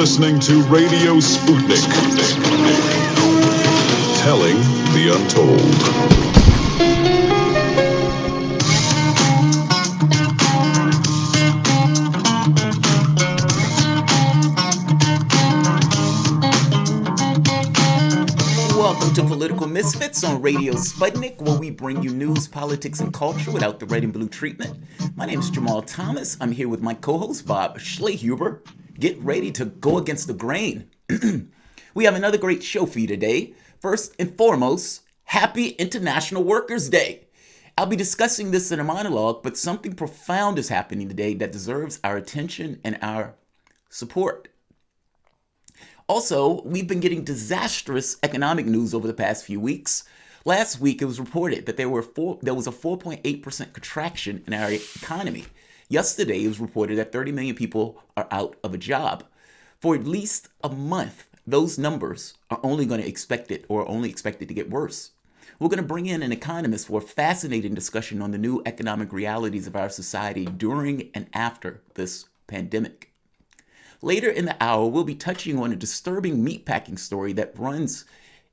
listening to Radio Sputnik, telling the untold. Welcome to Political Misfits on Radio Sputnik, where we bring you news, politics, and culture without the red and blue treatment. My name is Jamal Thomas. I'm here with my co-host, Bob Schlehuber. Get ready to go against the grain. We have another great show for you today. First and foremost, Happy International Workers' Day. I'll be discussing this in a monologue, but something profound is happening today that deserves our attention and our support. Also, we've been getting disastrous economic news over the past few weeks. Last week, it was reported that there was a 4.8% contraction in our economy. Yesterday, it was reported that 30 million people are out of a job. For at least a month, those numbers are only expected to get worse. We're going to bring in an economist for a fascinating discussion on the new economic realities of our society during and after this pandemic. Later in the hour, we'll be touching on a disturbing meatpacking story that runs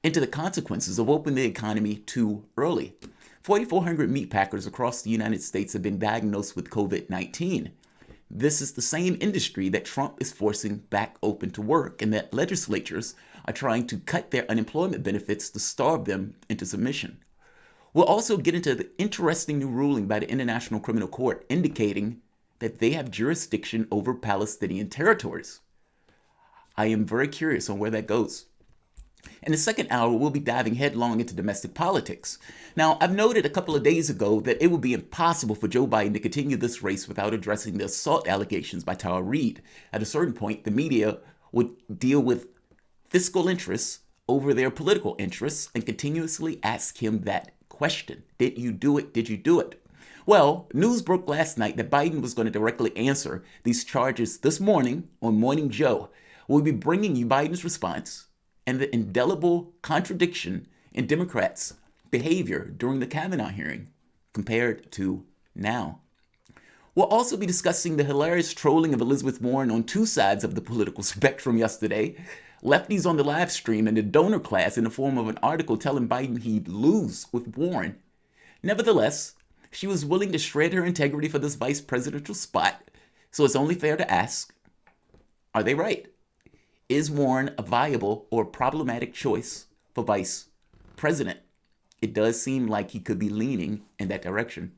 into the consequences of opening the economy too early. 4,400 meatpackers across the United States have been diagnosed with COVID-19. This is the same industry that Trump is forcing back open to work, and that legislatures are trying to cut their unemployment benefits to starve them into submission. We'll also get into the interesting new ruling by the International Criminal Court indicating that they have jurisdiction over Palestinian territories. I am very curious on where that goes. In the second hour, we'll be diving headlong into domestic politics. Now, I've noted a couple of days ago that it would be impossible for Joe Biden to continue this race without addressing the assault allegations by Reade. At a certain point, the media would deal with fiscal interests over their political interests and continuously ask him that question. Did you do it? Did you do it? Well, news broke last night that Biden was going to directly answer these charges this morning on Morning Joe. We'll be bringing you Biden's response and the indelible contradiction in Democrats' behavior during the Kavanaugh hearing compared to now. We'll also be discussing the hilarious trolling of Elizabeth Warren on two sides of the political spectrum yesterday. Lefties on the live stream and the donor class in the form of an article telling Biden he'd lose with Warren. Nevertheless, she was willing to shred her integrity for this vice presidential spot, so it's only fair to ask, are they right? Is Warren a viable or problematic choice for vice president? It does seem like he could be leaning in that direction.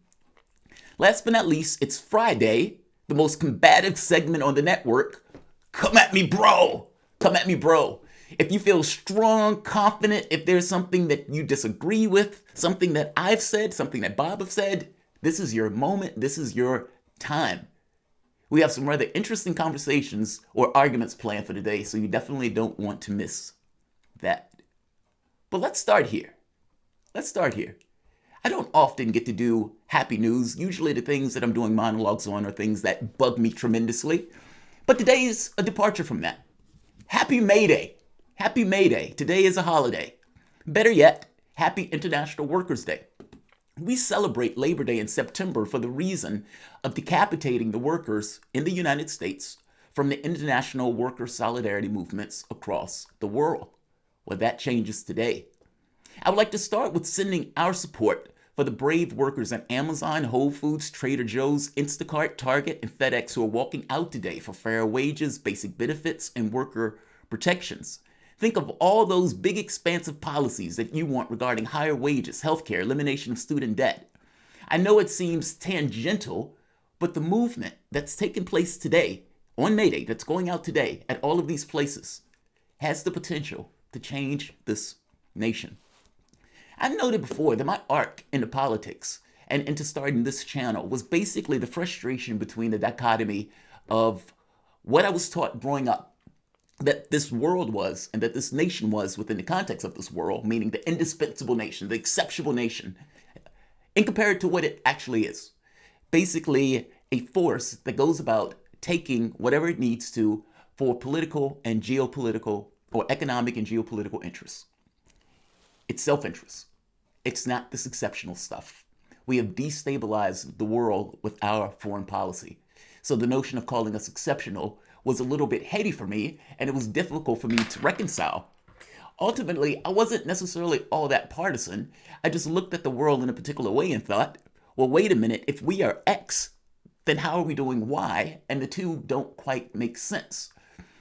Last but not least, it's Friday, the most combative segment on the network. Come at me, bro! Come at me, bro. If you feel strong, confident, if there's something that you disagree with, something that I've said, something that Bob have said, this is your moment, this is your time. We have some rather interesting conversations or arguments planned for today, so you definitely don't want to miss that. But let's start here. I don't often get to do happy news. Usually the things that I'm doing monologues on are things that bug me tremendously. But today is a departure from that. Happy May Day. Happy May Day. Today is a holiday. Better yet, Happy International Workers' Day. We celebrate Labor Day in September for the reason of decapitating the workers in the United States from the international worker solidarity movements across the world. Well, that changes today. I would like to start with sending our support for the brave workers at Amazon, Whole Foods, Trader Joe's, Instacart, Target, and FedEx who are walking out today for fair wages, basic benefits, and worker protections. Think of all those big expansive policies that you want regarding higher wages, healthcare, elimination of student debt. I know it seems tangential, but the movement that's taking place today, on May Day, that's going out today at all of these places, has the potential to change this nation. I've noted before that my arc into politics and into starting this channel was basically the frustration between the dichotomy of what I was taught growing up that this world was and that this nation was within the context of this world, meaning the indispensable nation, the exceptional nation, and compared to what it actually is. Basically, a force that goes about taking whatever it needs to for political and geopolitical or economic and geopolitical interests. It's self-interest. It's not this exceptional stuff. We have destabilized the world with our foreign policy. So the notion of calling us exceptional was a little bit heady for me, and it was difficult for me to reconcile. Ultimately, I wasn't necessarily all that partisan. I just looked at the world in a particular way and thought, well, wait a minute, if we are X, then how are we doing Y? And the two don't quite make sense.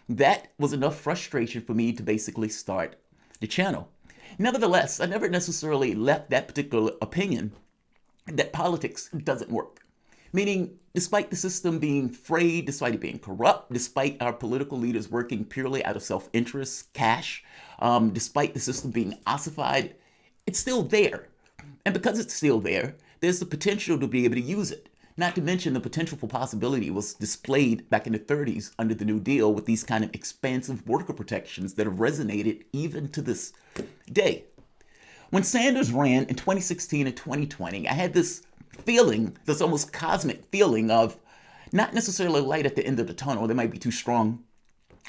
That was enough frustration for me to basically start the channel. Nevertheless, I never necessarily left that particular opinion that politics doesn't work. Meaning, despite the system being frayed, despite it being corrupt, despite our political leaders working purely out of self-interest, cash, despite the system being ossified, it's still there. And because it's still there, there's the potential to be able to use it. Not to mention the potential for possibility was displayed back in the 30s under the New Deal with these kind of expansive worker protections that have resonated even to this day. When Sanders ran in 2016 and 2020, I had this feeling, this almost cosmic feeling of not necessarily light at the end of the tunnel, that might be too strong,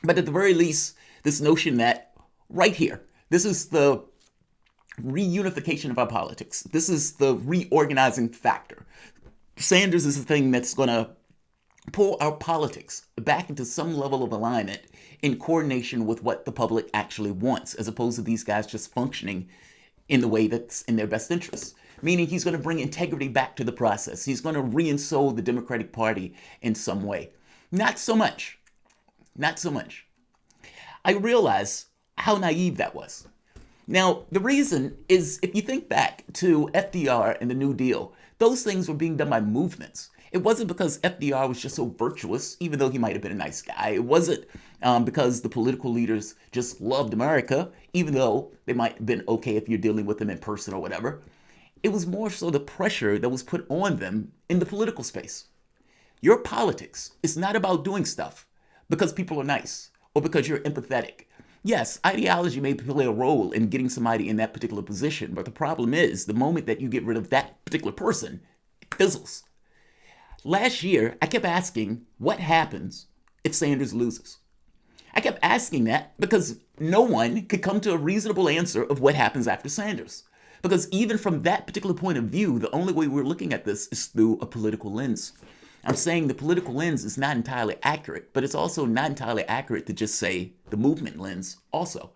but at the very least, this notion that right here, this is the reunification of our politics. This is the reorganizing factor. Sanders is the thing that's going to pull our politics back into some level of alignment in coordination with what the public actually wants, as opposed to these guys just functioning in the way that's in their best interests. Meaning he's going to bring integrity back to the process. He's going to reinsole the Democratic Party in some way. Not so much. Not so much. I realize how naive that was. Now, the reason is, if you think back to FDR and the New Deal, those things were being done by movements. It wasn't because FDR was just so virtuous, even though he might have been a nice guy. It wasn't because the political leaders just loved America, even though they might have been okay if you're dealing with them in person or whatever. It was more so the pressure that was put on them in the political space. Your politics is not about doing stuff because people are nice or because you're empathetic. Yes, ideology may play a role in getting somebody in that particular position, but the problem is the moment that you get rid of that particular person, it fizzles. Last year, I kept asking, what happens if Sanders loses? I kept asking that because no one could come to a reasonable answer of what happens after Sanders. Because even from that particular point of view, the only way we're looking at this is through a political lens. I'm saying the political lens is not entirely accurate, but it's also not entirely accurate to just say the movement lens also.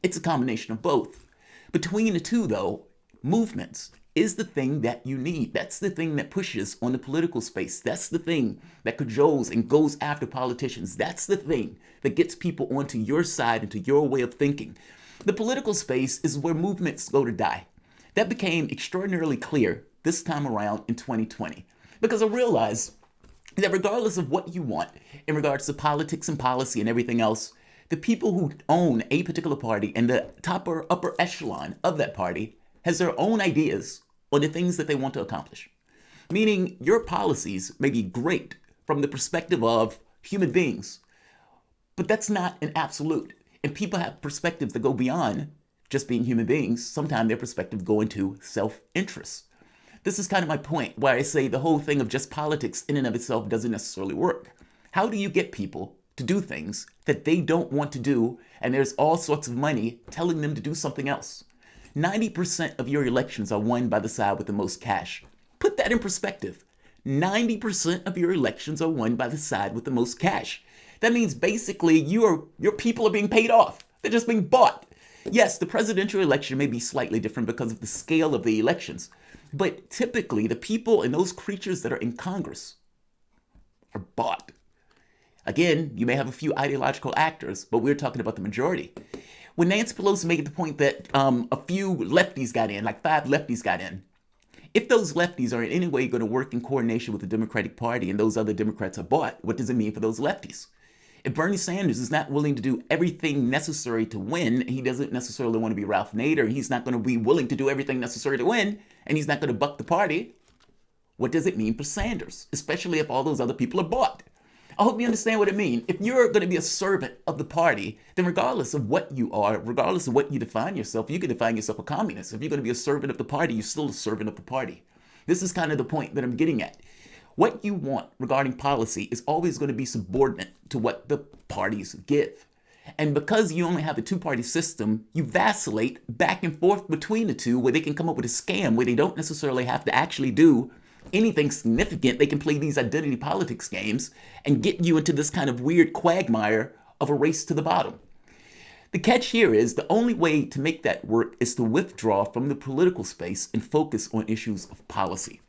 It's a combination of both. Between the two, though, movements is the thing that you need. That's the thing that pushes on the political space. That's the thing that cajoles and goes after politicians. That's the thing that gets people onto your side and to your way of thinking. The political space is where movements go to die. That became extraordinarily clear this time around in 2020, because I realized that regardless of what you want in regards to politics and policy and everything else, the people who own a particular party and the top or upper echelon of that party has their own ideas on the things that they want to accomplish. Meaning your policies may be great from the perspective of human beings, but that's not an absolute. And people have perspectives that go beyond just being human beings. Sometimes their perspectives go into self-interest. This is kind of my point where I say the whole thing of just politics in and of itself doesn't necessarily work. How do you get people to do things that they don't want to do, and there's all sorts of money telling them to do something else? 90% of your elections are won by the side with the most cash. Put that in perspective. 90% of your elections are won by the side with the most cash. That means basically your people are being paid off. They're just being bought. Yes, the presidential election may be slightly different because of the scale of the elections, but typically the people and those creatures that are in Congress are bought. Again, you may have a few ideological actors, but we're talking about the majority. When Nancy Pelosi made the point that a few lefties got in, like 5 lefties got in, if those lefties are in any way going to work in coordination with the Democratic Party and those other Democrats are bought, what does it mean for those lefties? If Bernie Sanders is not willing to do everything necessary to win, he doesn't necessarily want to be Ralph Nader, he's not going to be willing to do everything necessary to win, and he's not going to buck the party, what does it mean for Sanders? Especially if all those other people are bought. I hope you understand what it means. If you're going to be a servant of the party, then regardless of what you are, regardless of what you define yourself, you can define yourself a communist. If you're going to be a servant of the party, you're still a servant of the party. This is kind of the point that I'm getting at. What you want regarding policy is always going to be subordinate to what the parties give. And because you only have a two-party system, you vacillate back and forth between the two where they can come up with a scam where they don't necessarily have to actually do anything significant, they can play these identity politics games and get you into this kind of weird quagmire of a race to the bottom. The catch here is the only way to make that work is to withdraw from the political space and focus on issues of policy.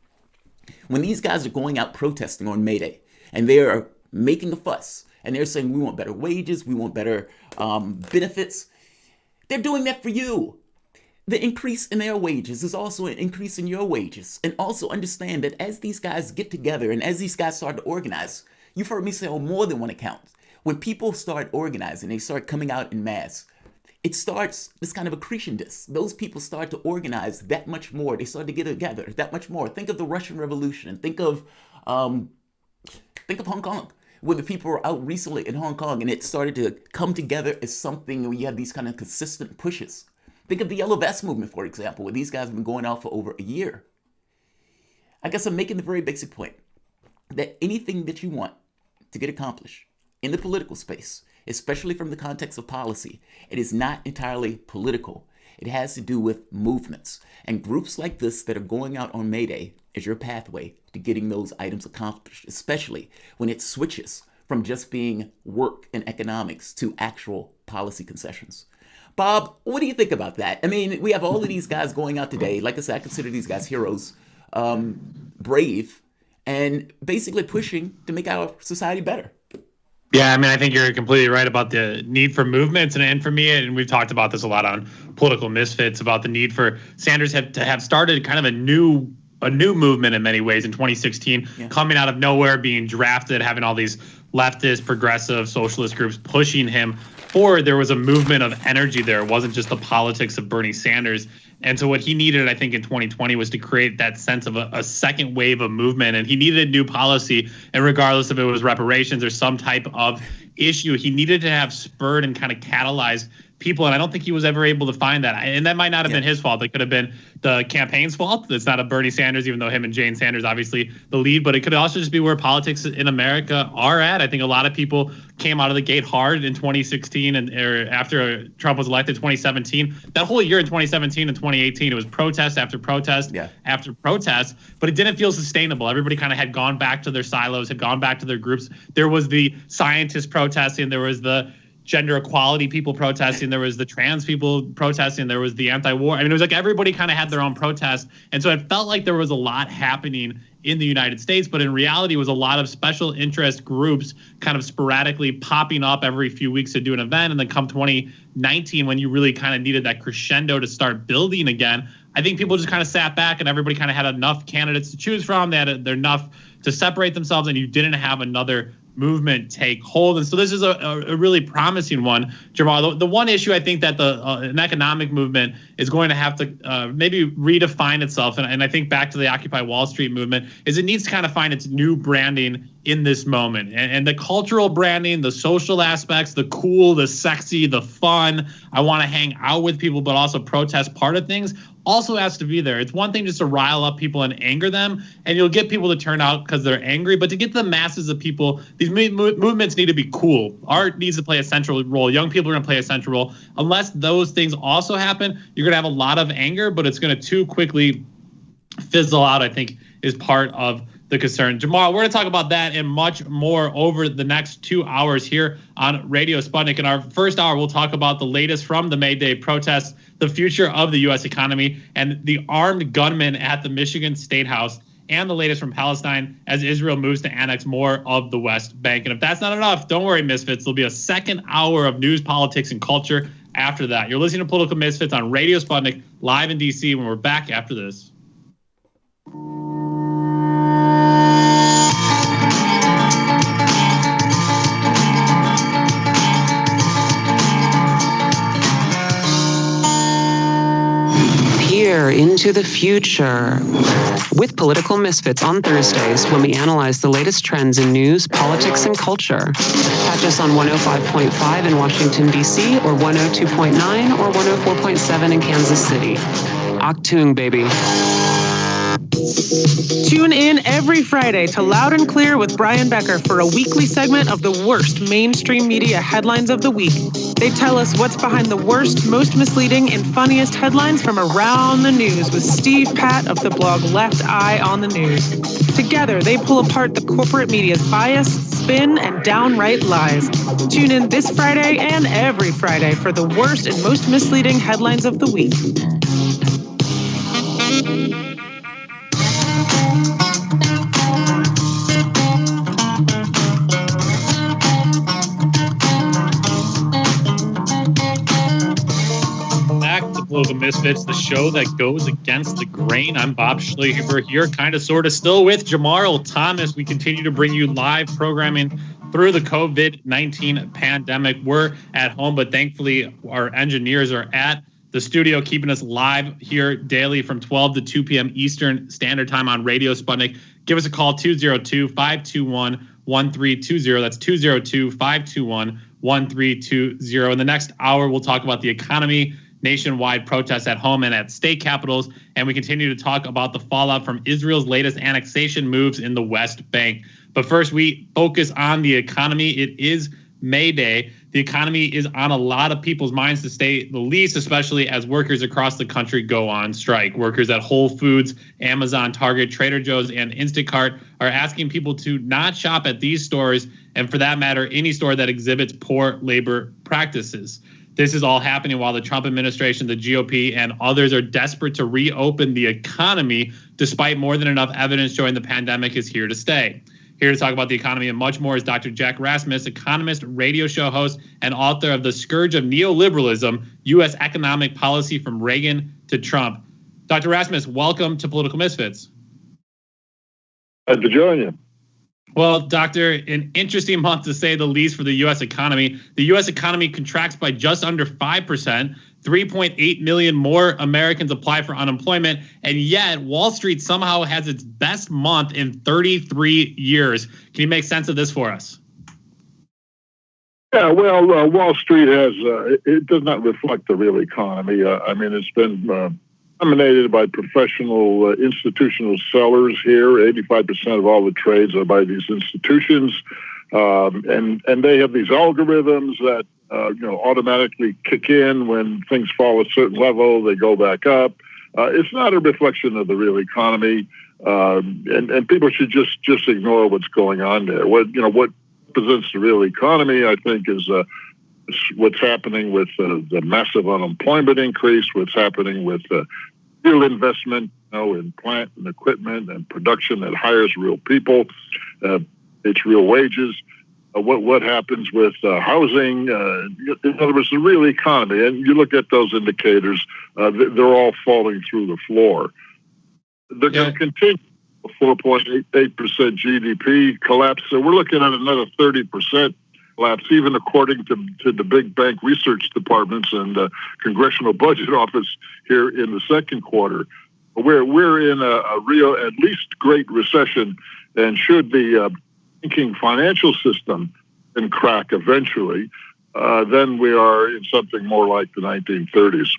When these guys are going out protesting on May Day and they are making a fuss and they're saying we want better wages, we want better benefits, they're doing that for you. The increase in their wages is also an increase in your wages. And also understand that as these guys get together and as these guys start to organize, you've heard me say on more than one account, when people start organizing, they start coming out in mass, it starts this kind of accretion disc. Those people start to organize that much more. They start to get together that much more. Think of the Russian Revolution. Think of Hong Kong, where the people were out recently in Hong Kong and it started to come together as something where you have these kind of consistent pushes. Think of the Yellow Vest movement, for example, where these guys have been going out for over a year. I guess I'm making the very basic point that anything that you want to get accomplished in the political space, especially from the context of policy, it is not entirely political. It has to do with movements. And groups like this that are going out on May Day is your pathway to getting those items accomplished, especially when it switches from just being work and economics to actual policy concessions. Bob, what do you think about that? I mean, we have all of these guys going out today. Like I said, I consider these guys heroes, brave, and basically pushing to make our society better. Yeah, I mean, I think you're completely right about the need for movements. And for me, and we've talked about this a lot on Political Misfits, about the need for Sanders to have started kind of a new movement in many ways in 2016, coming out of nowhere, being drafted, having all these leftist, progressive, socialist groups pushing him forward. There was a movement of energy there. It wasn't just the politics of Bernie Sanders. And so what he needed, I think, in 2020 was to create that sense of a second wave of movement. And he needed a new policy. And regardless if it was reparations or some type of issue, he needed to have spurred and kind of catalyzed people. And I don't think he was ever able to find that. And that might not have been his fault. It could have been the campaign's fault. It's not a Bernie Sanders, even though him and Jane Sanders, obviously the lead. But it could also just be where politics in America are at. I think a lot of people came out of the gate hard in 2016 or after Trump was elected 2017. That whole year in 2017 and 2018, it was protest after protest after protest. But it didn't feel sustainable. Everybody kind of had gone back to their silos, had gone back to their groups. There was the scientists protesting. There was the gender equality people protesting, there was the trans people protesting, there was the anti-war. I mean, it was like everybody kind of had their own protest. And so it felt like there was a lot happening in the United States, but in reality, it was a lot of special interest groups kind of sporadically popping up every few weeks to do an event. And then come 2019, when you really kind of needed that crescendo to start building again, I think people just kind of sat back and everybody kind of had enough candidates to choose from. They had enough to separate themselves, and you didn't have another movement take hold. And so this is a really promising one, Jamal. The one issue I think that an economic movement is going to have to maybe redefine itself, and I think back to the Occupy Wall Street movement, is it needs to kind of find its new branding in this moment. And the cultural branding, the social aspects, the cool, the sexy, the fun, I want to hang out with people, but also protest part of things, also has to be there. It's one thing just to rile up people and anger them, and you'll get people to turn out because they're angry, but to get the masses of people, these movements need to be cool. Art needs to play a central role. Young people are going to play a central role. Unless those things also happen, you're going to have a lot of anger, but it's going to too quickly fizzle out, I think, is part of the concern. Jamal, we're going to talk about that and much more over the next 2 hours here on Radio Sputnik. In our first hour, we'll talk about the latest from the May Day protests, the future of the U.S. economy, and the armed gunmen at the Michigan State House, and the latest from Palestine as Israel moves to annex more of the West Bank. And if that's not enough, don't worry, Misfits. There'll be a second hour of news, politics, and culture after that. You're listening to Political Misfits on Radio Sputnik, live in D.C. when we're back after this. Into the future with Political Misfits on Thursdays, when we analyze the latest trends in news, politics, and culture. Catch us on 105.5 in Washington, D.C., or 102.9 or 104.7 in Kansas City. Octung, baby. Tune in every Friday to Loud and Clear with Brian Becker for a weekly segment of the worst mainstream media headlines of the week. They tell us what's behind the worst, most misleading, and funniest headlines from around the news with Steve Patt of the blog Left Eye on the News. Together, they pull apart the corporate media's bias, spin, and downright lies. Tune in this Friday and every Friday for the worst and most misleading headlines of the week. Political Misfits, the show that goes against the grain. I'm Bob Schleber here, kind of sort of still with Jamarl Thomas. We continue to bring you live programming through the COVID-19 pandemic. We're at home, but thankfully our engineers are at the studio, keeping us live here daily from 12 to 2 p.m. Eastern Standard Time on Radio Sputnik. Give us a call, 202-521-1320. That's 202-521-1320. In the next hour, we'll talk about the economy, nationwide protests at home and at state capitals, and we continue to talk about the fallout from Israel's latest annexation moves in the West Bank. But first, we focus on the economy. It is May Day. The economy is on a lot of people's minds, to say the least, especially as workers across the country go on strike. Workers at Whole Foods, Amazon, Target, Trader Joe's, and Instacart are asking people to not shop at these stores, and for that matter, any store that exhibits poor labor practices. This is all happening while the Trump administration, the GOP, and others are desperate to reopen the economy, despite more than enough evidence showing the pandemic is here to stay. Here to talk about the economy and much more is Dr. Jack Rasmus, economist, radio show host, and author of The Scourge of Neoliberalism, U.S. Economic Policy from Reagan to Trump. Dr. Rasmus, welcome to Political Misfits. Glad to join you. Well, Doctor, an interesting month to say the least for the U.S. economy. The U.S. economy contracts by just under 5%. 3.8 million more Americans apply for unemployment, and yet Wall Street somehow has its best month in 33 years. Can you make sense of this for us? Yeah, well, Wall Street it does not reflect the real economy. I mean, it's been dominated by professional institutional sellers here. 85% of all the trades are by these institutions, and they have these algorithms that automatically kick in when things fall a certain level. They go back up. It's not a reflection of the real economy, and people should just ignore what's going on there. What represents the real economy, I think, is what's happening with the massive unemployment increase. What's happening with real investment, in plant and equipment and production that hires real people, it's real wages. What happens with housing? In other words, the real economy. And you look at those indicators; they're all falling through the floor. They're going to continue. A 4.88% GDP collapse. So we're looking at another 30% collapse, even according to the big bank research departments and the Congressional Budget Office here in the second quarter. We're in a real, at least great recession, and should the banking financial system can crack eventually, then we are in something more like the 1930s.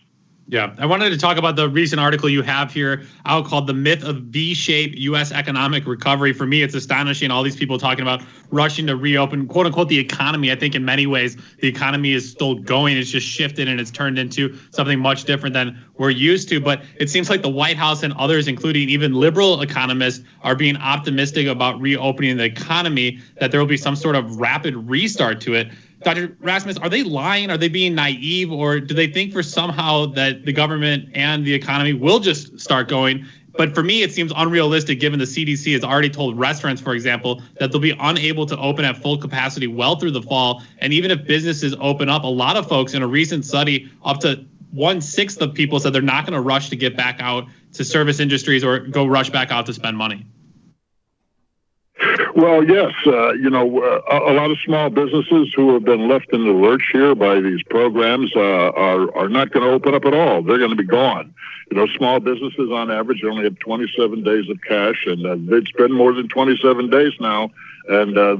Yeah, I wanted to talk about the recent article you have here out called The Myth of V-Shaped U.S. Economic Recovery. For me, it's astonishing. All these people talking about rushing to reopen, quote unquote, the economy. I think in many ways, the economy is still going. It's just shifted and it's turned into something much different than we're used to. But it seems like the White House and others, including even liberal economists, are being optimistic about reopening the economy, that there will be some sort of rapid restart to it. Dr. Rasmus, are they lying? Are they being naive? Or do they think for somehow that the government and the economy will just start going? But for me, it seems unrealistic given the CDC has already told restaurants, for example, that they'll be unable to open at full capacity well through the fall. And even if businesses open up, a lot of folks in a recent study, up to 1/6 of people said they're not going to rush to get back out to service industries or go rush back out to spend money. Well, yes, a lot of small businesses who have been left in the lurch here by these programs are not going to open up at all. They're going to be gone. Small businesses on average only have 27 days of cash, and they'd spend more than 27 days now, and a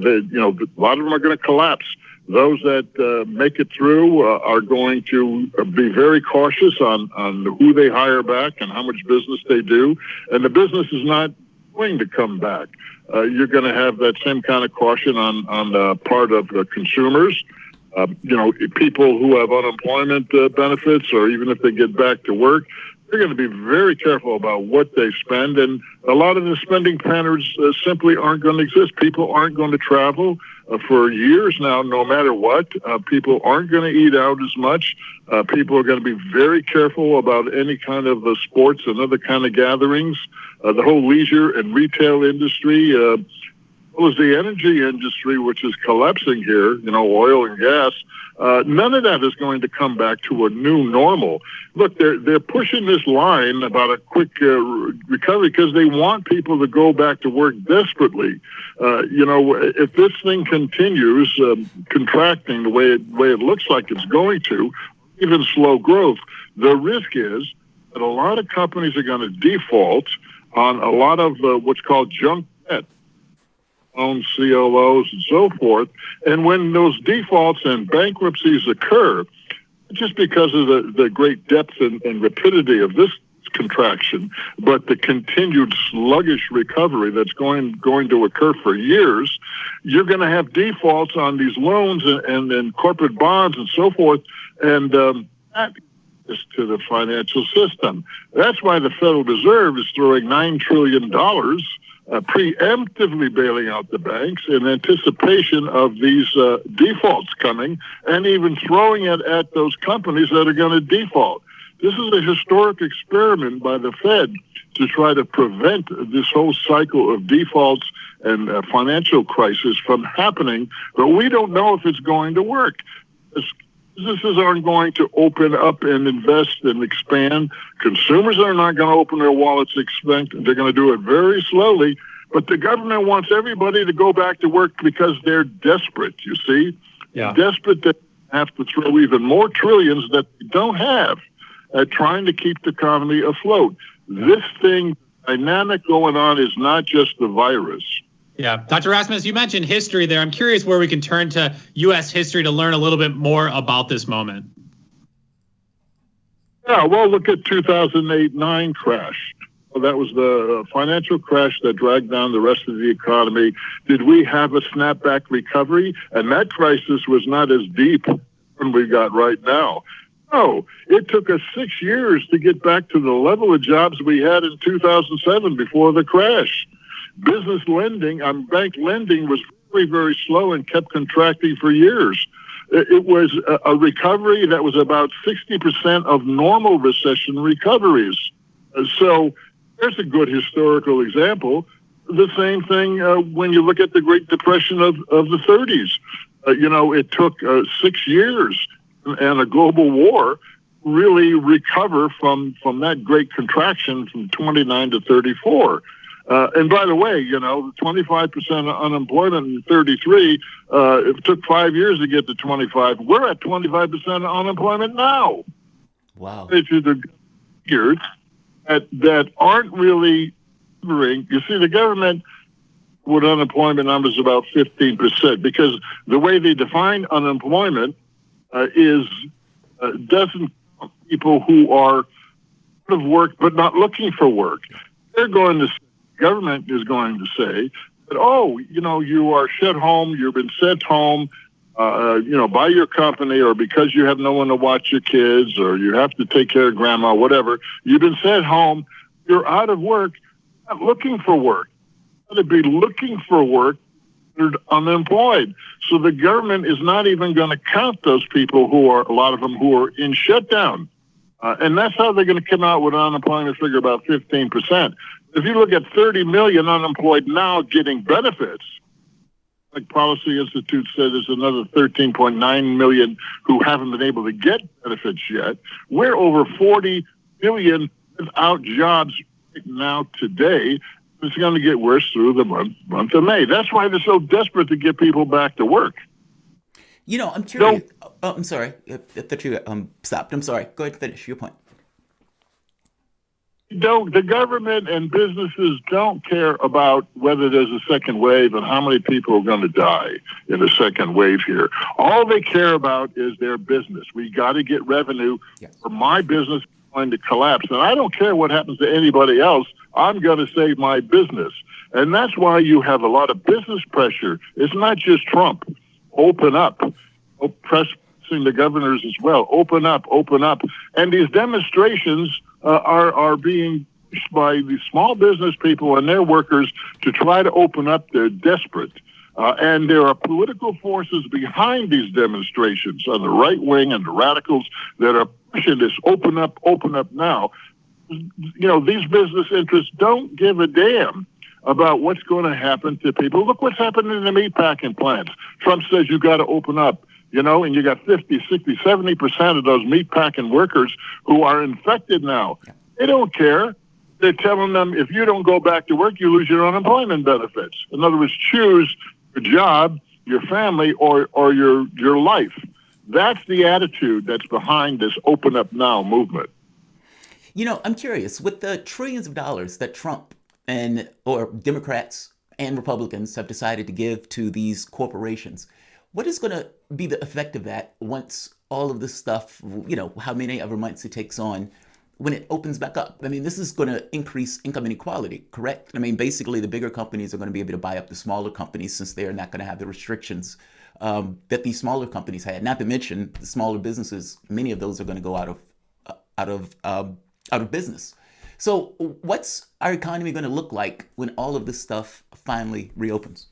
lot of them are going to collapse. Those that make it through are going to be very cautious on who they hire back and how much business they do. And the business is not going to come back. You're going to have that same kind of caution on the part of the consumers. People who have unemployment benefits, or even if they get back to work, they're going to be very careful about what they spend. And a lot of the spending patterns simply aren't going to exist. People aren't going to travel for years now, no matter what. People aren't going to eat out as much. People are going to be very careful about any kind of sports and other kind of gatherings. The whole leisure and retail industry, well as the energy industry, which is collapsing here, oil and gas, none of that is going to come back to a new normal. Look, they're pushing this line about a quick recovery because they want people to go back to work desperately. If this thing continues contracting the way it looks like it's going to, even slow growth, the risk is that a lot of companies are going to default on a lot of what's called junk debt, loans, CLOs, and so forth. And when those defaults and bankruptcies occur, just because of the great depth and rapidity of this contraction, but the continued sluggish recovery that's going to occur for years, you're going to have defaults on these loans and corporate bonds and so forth. And that is to the financial system. That's why the Federal Reserve is throwing $9 trillion preemptively bailing out the banks in anticipation of these defaults coming, and even throwing it at those companies that are going to default. This is a historic experiment by the Fed to try to prevent this whole cycle of defaults and financial crisis from happening, but we don't know if it's going to work. Businesses aren't going to open up and invest and expand. Consumers are not going to open their wallets and expand. They're going to do it very slowly. But the government wants everybody to go back to work because they're desperate, you see? Yeah. Desperate to have to throw even more trillions that they don't have at trying to keep the economy afloat. This thing, dynamic going on, is not just the virus. Yeah. Dr. Rasmus, you mentioned history there. I'm curious where we can turn to U.S. history to learn a little bit more about this moment. Yeah, well, look at 2008-9 crash. Well, that was the financial crash that dragged down the rest of the economy. Did we have a snapback recovery? And that crisis was not as deep as we got right now. No, it took us 6 years to get back to the level of jobs we had in 2007 before the crash. Business lending, bank lending was very, very slow and kept contracting for years. It was a recovery that was about 60% of normal recession recoveries. So there's a good historical example. The same thing when you look at the Great Depression of the 30s. It took 6 years and a global war really recover from that great contraction from 29 to 34. And by the way, 25% unemployment in 33, it took 5 years to get to 25. We're at 25% unemployment now. Wow. It's the figures that aren't really covering. You see, the government with unemployment numbers about 15%, because the way they define unemployment is doesn't count people who are out of work but not looking for work. They're going to government is going to say that, you are sent home, you've been sent home, by your company, or because you have no one to watch your kids, or you have to take care of grandma, whatever. You've been sent home, you're out of work, not looking for work. To be looking for work, they're unemployed. So the government is not even going to count those people a lot of them who are in shutdown. And that's how they're going to come out with an unemployment figure about 15%. If you look at 30 million unemployed now getting benefits, like Policy Institute said, there's another 13.9 million who haven't been able to get benefits yet. We're over 40 million without jobs right now today. It's going to get worse through the month of May. That's why they're so desperate to get people back to work. I'm curious. I'm sorry. I thought you stopped. I'm sorry. Go ahead and finish your point. The government and businesses don't care about whether there's a second wave and how many people are going to die in a second wave here. All they care about is their business. We got to get revenue, or my business is going to collapse. And I don't care what happens to anybody else. I'm going to save my business. And that's why you have a lot of business pressure. It's not just Trump. Open up. Pressing the governors as well. Open up, open up. And these demonstrations are being pushed by the small business people and their workers to try to open up. They're desperate. And there are political forces behind these demonstrations on the right wing and the radicals that are pushing this open up now. These business interests don't give a damn about what's going to happen to people. Look what's happening in the meatpacking plants. Trump says you got to open up. And you got 50, 60, 70% of those meatpacking workers who are infected now. They don't care. They're telling them, if you don't go back to work, you lose your unemployment benefits. In other words, choose your job, your family, or your life. That's the attitude that's behind this open up now movement. I'm curious, with the trillions of dollars that Trump or Democrats and Republicans have decided to give to these corporations, what is going to be the effect of that once all of this stuff, how many ever months it takes on, when it opens back up? I mean, this is going to increase income inequality, correct? I mean, basically, the bigger companies are going to be able to buy up the smaller companies since they're not going to have the restrictions that these smaller companies had. Not to mention the smaller businesses; many of those are going to go out of business. So, what's our economy going to look like when all of this stuff finally reopens?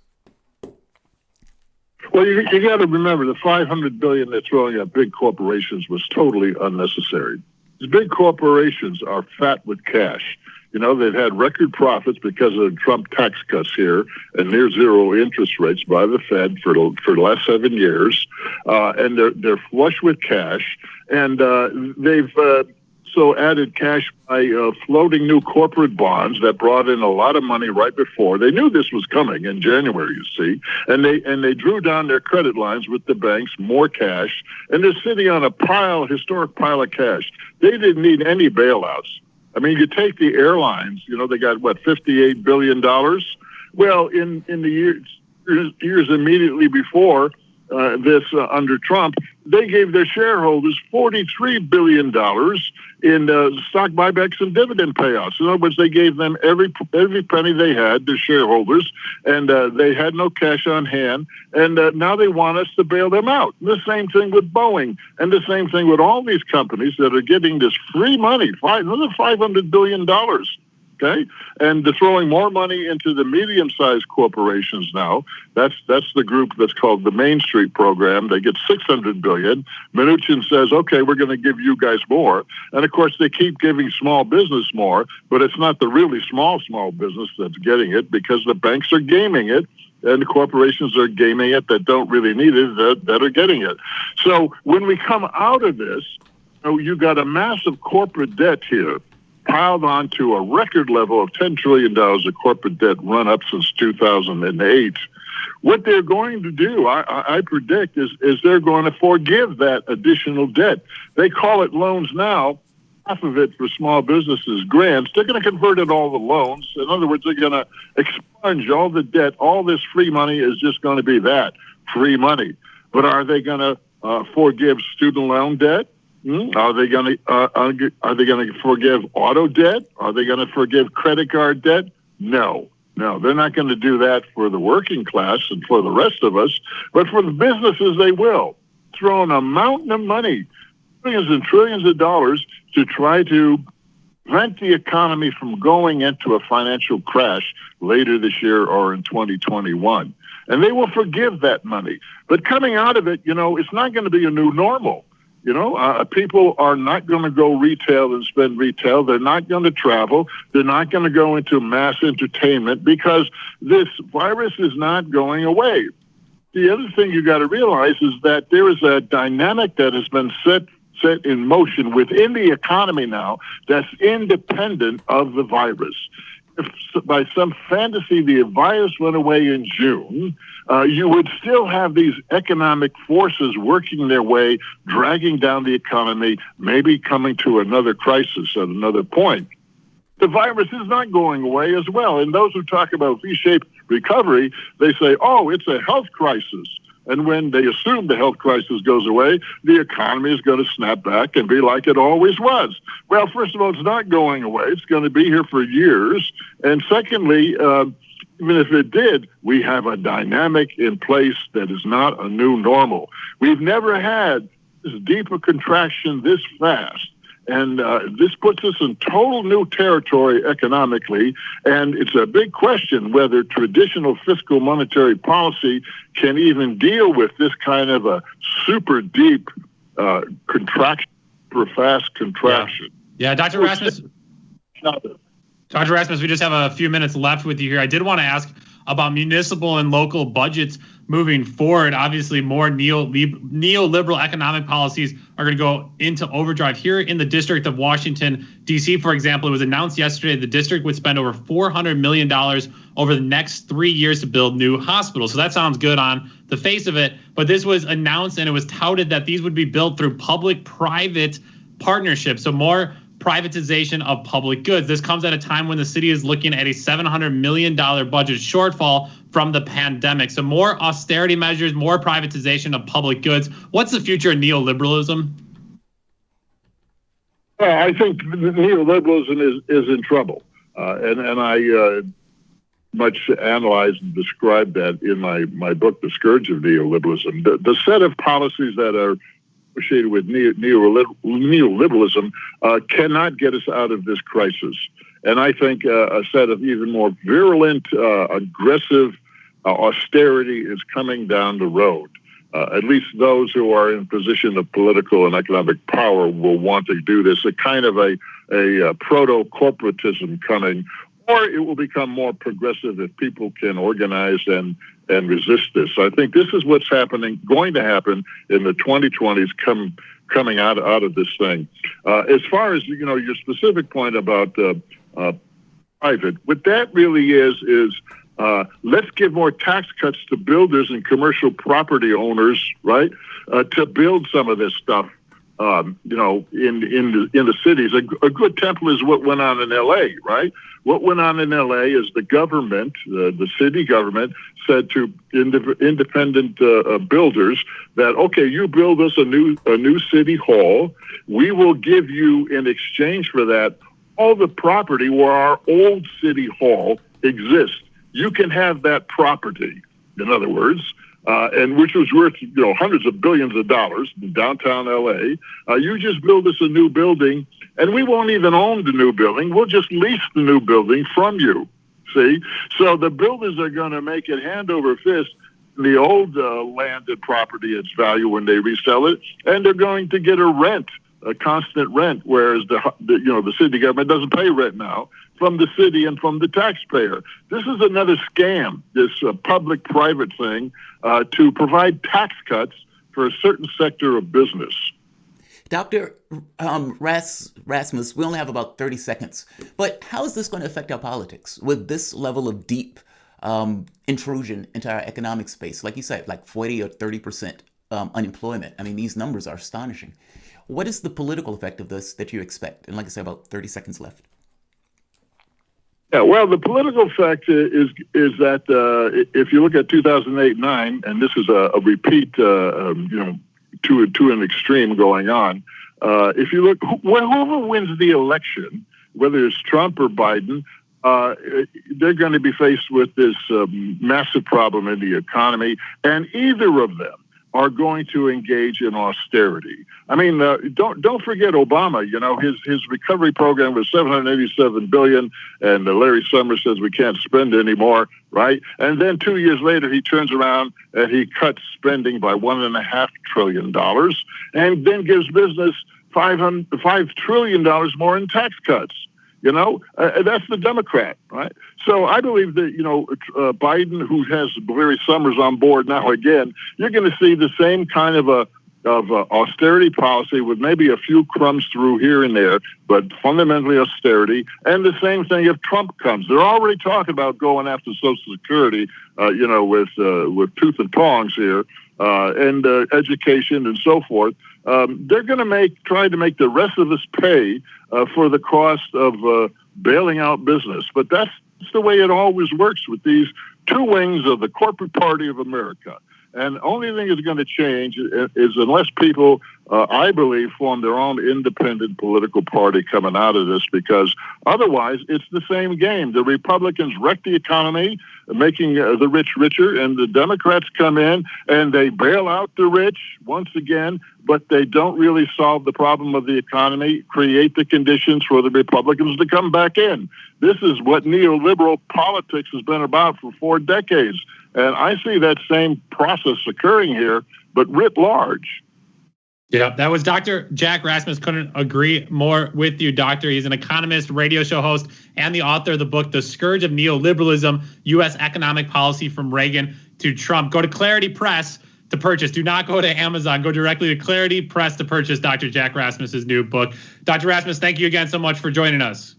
Well, you got to remember the $500 billion they're throwing at big corporations was totally unnecessary. These big corporations are fat with cash. They've had record profits because of Trump tax cuts here and near zero interest rates by the Fed for the last 7 years, and they're flush with cash, and they've so added cash by floating new corporate bonds that brought in a lot of money right before. They knew this was coming in January, you see, and they drew down their credit lines with the banks, more cash, and they're sitting on a historic pile of cash. They didn't need any bailouts. I mean, you take the airlines, they got, $58 billion? Well, in the years immediately before this under Trump, they gave their shareholders $43 billion in stock buybacks and dividend payouts. In other words, they gave them every penny they had, their shareholders, and they had no cash on hand. And now they want us to bail them out. The same thing with Boeing, and the same thing with all these companies that are getting this free money, another $500 billion. Okay, and they're throwing more money into the medium-sized corporations now. That's the group that's called the Main Street program. They get $600 billion. Mnuchin says, "Okay, we're going to give you guys more." And of course, they keep giving small business more, but it's not the really small business that's getting it because the banks are gaming it. And the corporations are gaming it that don't really need it, that are getting it. So when we come out of this, you got a massive corporate debt here, piled onto a record level of $10 trillion of corporate debt run up since 2008. What they're going to do, I predict, is they're going to forgive that additional debt. They call it loans now. Half of it for small businesses, grants. They're going to convert it all to loans. In other words, they're going to expunge all the debt. All this free money is just going to be that, free money. But are they going to forgive student loan debt? Are they going to forgive auto debt? Are they going to forgive credit card debt? No, they're not going to do that for the working class and for the rest of us. But for the businesses, they will. Throwing a mountain of money, trillions and trillions of dollars to try to prevent the economy from going into a financial crash later this year or in 2021. And they will forgive that money. But coming out of it, it's not going to be a new normal. People are not going to go retail and spend retail. They're not going to travel. They're not going to go into mass entertainment because this virus is not going away. The other thing you got to realize is that there is a dynamic that has been set in motion within the economy now that's independent of the virus. If by some fantasy the virus went away in June, you would still have these economic forces working their way, dragging down the economy, maybe coming to another crisis at another point. The virus is not going away as well. And those who talk about V-shaped recovery, they say, oh, it's a health crisis. And when they assume the health crisis goes away, the economy is going to snap back and be like it always was. Well, first of all, it's not going away. It's going to be here for years. And secondly, even if it did, we have a dynamic in place that is not a new normal. We've never had this deep a contraction this fast. And this puts us in total new territory economically. And it's a big question whether traditional fiscal monetary policy can even deal with this kind of a super deep contraction, super fast contraction. Yeah, Dr. Rasmus. Dr. Rasmus, we just have a few minutes left with you here. I did want to ask about municipal and local budgets moving forward. Obviously, more neoliberal economic policies are going to go into overdrive. Here in the District of Washington, D.C., for example, it was announced yesterday the district would spend over $400 million over the next 3 years to build new hospitals. So that sounds good on the face of it. But this was announced and it was touted that these would be built through public-private partnerships. So more privatization of public goods. This comes at a time when the city is looking at a $700 million budget shortfall from the pandemic. So more austerity measures, more privatization of public goods. What's the future of neoliberalism? Well, I think neoliberalism is in trouble. And I much analyzed and described that in my book, The Scourge of Neoliberalism. The set of policies that are associated with neoliberalism cannot get us out of this crisis. And I think a set of even more virulent, aggressive austerity is coming down the road. At least those who are in position of political and economic power will want to do this, a kind of a proto-corporatism coming, or it will become more progressive if people can organize and resist this. I think this is what's going to happen in the 2020s coming out of this thing. As far as, your specific point about private, what that really is let's give more tax cuts to builders and commercial property owners, right, to build some of this stuff. In the cities. A good template is what went on in L.A., right? What went on in L.A. is the government, the city government, said to independent builders that, okay, you build us a new city hall. We will give you, in exchange for that, all the property where our old city hall exists. You can have that property, in other words, and which was worth hundreds of billions of dollars in downtown L.A. You just build us a new building, and we won't even own the new building. We'll just lease the new building from you. See, so the builders are going to make it hand over fist the old landed property its value when they resell it, and they're going to get a constant rent, whereas the city government doesn't pay rent now from the city and from the taxpayer. This is another scam, this public-private thing, to provide tax cuts for a certain sector of business. Dr. Rasmus, we only have about 30 seconds, but how is this going to affect our politics with this level of deep intrusion into our economic space? Like you said, like 40 or 30% unemployment. I mean, these numbers are astonishing. What is the political effect of this that you expect? And like I said, about 30 seconds left. Yeah, well, the political effect is that if you look at 2008-9, and this is a repeat, to an extreme going on. If you look, whoever wins the election, whether it's Trump or Biden, they're going to be faced with this massive problem in the economy, and either of them are going to engage in austerity. I mean, don't forget Obama. His recovery program was $787 billion, and Larry Summers says we can't spend anymore, right? And then 2 years later, he turns around and he cuts spending by $1.5 trillion, and then gives business $5 trillion more in tax cuts. That's the Democrat, right? So I believe that, Biden, who has Larry Summers on board now again, you're going to see the same kind of austerity policy with maybe a few crumbs through here and there, but fundamentally austerity. And the same thing if Trump comes. They're already talking about going after Social Security, with tooth and tongs here. and education and so forth. They're going to try to make the rest of us pay for the cost of bailing out business. But that's the way it always works with these two wings of the corporate party of America. And the only thing that's going to change is unless people, I believe, form their own independent political party coming out of this, because otherwise it's the same game. The Republicans wreck the economy, making the rich richer, and the Democrats come in and they bail out the rich once again, but they don't really solve the problem of the economy, create the conditions for the Republicans to come back in. This is what neoliberal politics has been about for 4 decades. And I see that same process occurring here, but writ large. Yeah, that was Dr. Jack Rasmus. Couldn't agree more with you, Doctor. He's an economist, radio show host, and the author of the book, The Scourge of Neoliberalism, U.S. Economic Policy from Reagan to Trump. Go to Clarity Press to purchase. Do not go to Amazon. Go directly to Clarity Press to purchase Dr. Jack Rasmus's new book. Dr. Rasmus, thank you again so much for joining us.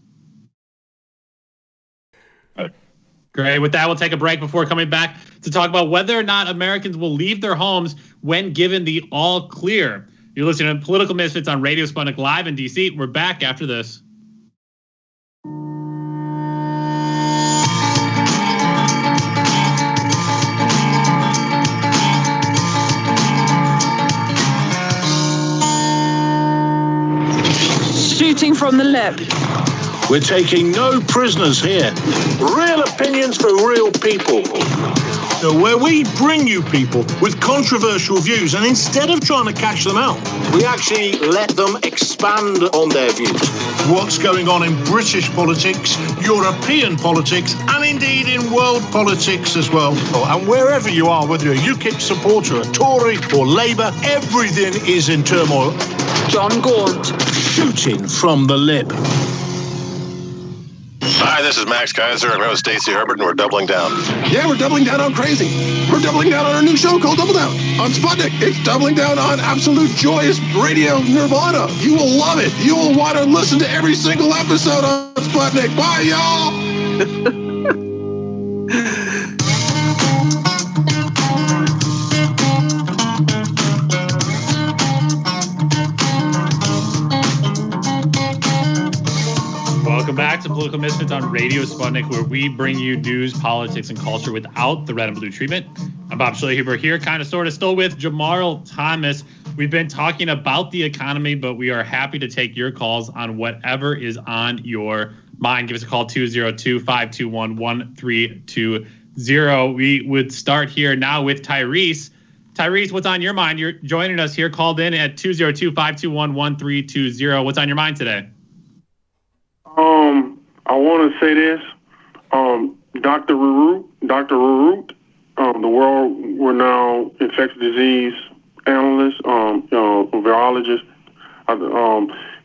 Great. With that, we'll take a break before coming back to talk about whether or not Americans will leave their homes when given the all clear. You're listening to Political Misfits on Radio Sputnik Live in D.C. We're back after this. Shooting from the lip. We're taking no prisoners here. Real opinions for real people. Where we bring you people with controversial views, and instead of trying to cash them out, we actually let them expand on their views. What's going on in British politics, European politics, and indeed in world politics as well. And wherever you are, whether you're a UKIP supporter, a Tory or Labour, everything is in turmoil. John Gaunt. Shooting from the lip. Hi, this is Max Kaiser. I'm here with Stacey Herbert, and we're doubling down. Yeah, we're doubling down on crazy. We're doubling down on our new show called Double Down on Sputnik. It's doubling down on absolute joyous radio nirvana. You will love it. You will want to listen to every single episode on Sputnik. Bye, y'all. Welcome back to Political Misfits on Radio Sputnik, where we bring you news, politics, and culture without the red and blue treatment. I'm Bob Schlehuber here, kind of sort of still with Jamarl Thomas. We've been talking about the economy, but we are happy to take your calls on whatever is on your mind. Give us a call, 202-521-1320. We would start here now with Tyrese. Tyrese, what's on your mind? You're joining us here, called in at 202-521-1320. What's on your mind today? I want to say this. Dr. Reade, the world-renowned infectious disease analyst, virologist,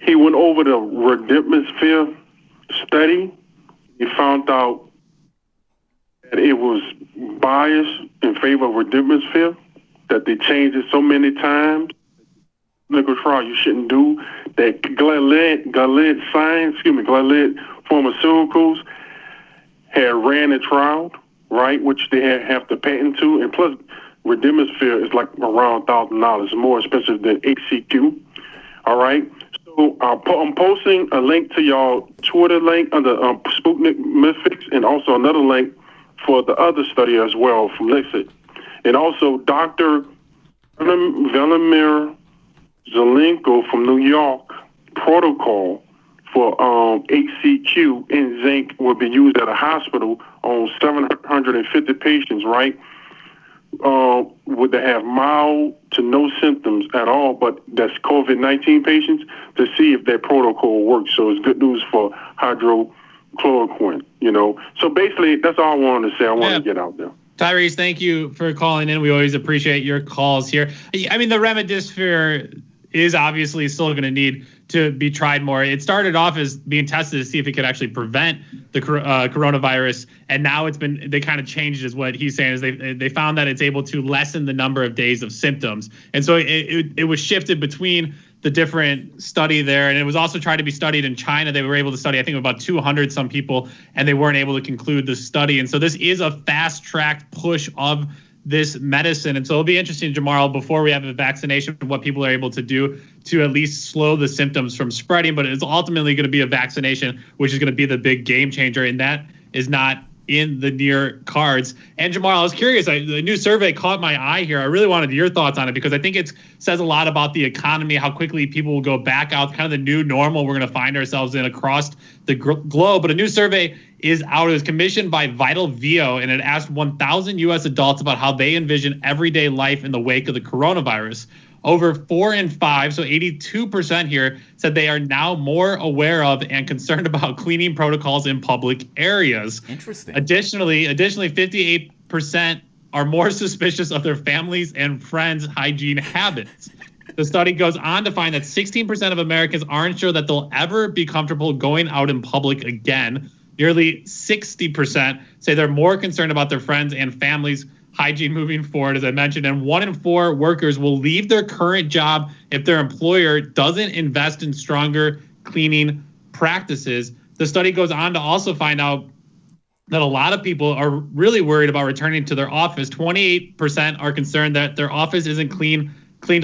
he went over the Remdesivir study. He found out that it was biased in favor of Remdesivir, that they changed it so many times. Clinical trial you shouldn't do. That Gilead Pharmaceuticals had ran a trial, right, which they have to patent to, and plus Remdesivir is like around $1,000. It's more expensive than HCQ. All right. So I'm posting a link to y'all Twitter link under Sputnik Misfits, and also another link for the other study as well from Lexit, and also Dr. Vladimir Zelenko from New York protocol for HCQ and zinc will be used at a hospital on 750 patients, right? Would they have mild to no symptoms at all, but that's COVID-19 patients, to see if that protocol works. So it's good news for hydrochloroquine, you know. So basically, that's all I wanted to say. I want to get out there. Tyrese, thank you for calling in. We always appreciate your calls here. I mean, the Remdesivir is obviously still going to need to be tried more. It started off as being tested to see if it could actually prevent the coronavirus, and now they kind of changed, is what he's saying, is they found that it's able to lessen the number of days of symptoms. And so it was shifted between the different study there, and it was also tried to be studied in China. They were able to study, I think, about 200 some people, and they weren't able to conclude the study. And so this is a fast-tracked push of this medicine. And so it'll be interesting tomorrow, before we have a vaccination, what people are able to do to at least slow the symptoms from spreading. But it's ultimately going to be a vaccination, which is going to be the big game changer. And that is not in the near cards. And Jamar, I was curious, the new survey caught my eye here. I really wanted your thoughts on it, because I think it says a lot about the economy, how quickly people will go back out, kind of the new normal we're going to find ourselves in across the globe. But a new survey is out. It was commissioned by Vital Veo, and it asked 1,000 U.S. adults about how they envision everyday life in the wake of the coronavirus. Over 4 in 5, so 82% here, said they are now more aware of and concerned about cleaning protocols in public areas. Interesting. Additionally, 58% are more suspicious of their families' and friends' hygiene habits. The study goes on to find that 16% of Americans aren't sure that they'll ever be comfortable going out in public again. Nearly 60% say they're more concerned about their friends' and families' hygiene moving forward, as I mentioned, and 1 in 4 workers will leave their current job if their employer doesn't invest in stronger cleaning practices. The study goes on to also find out that a lot of people are really worried about returning to their office. 28% are concerned that their office isn't cleaned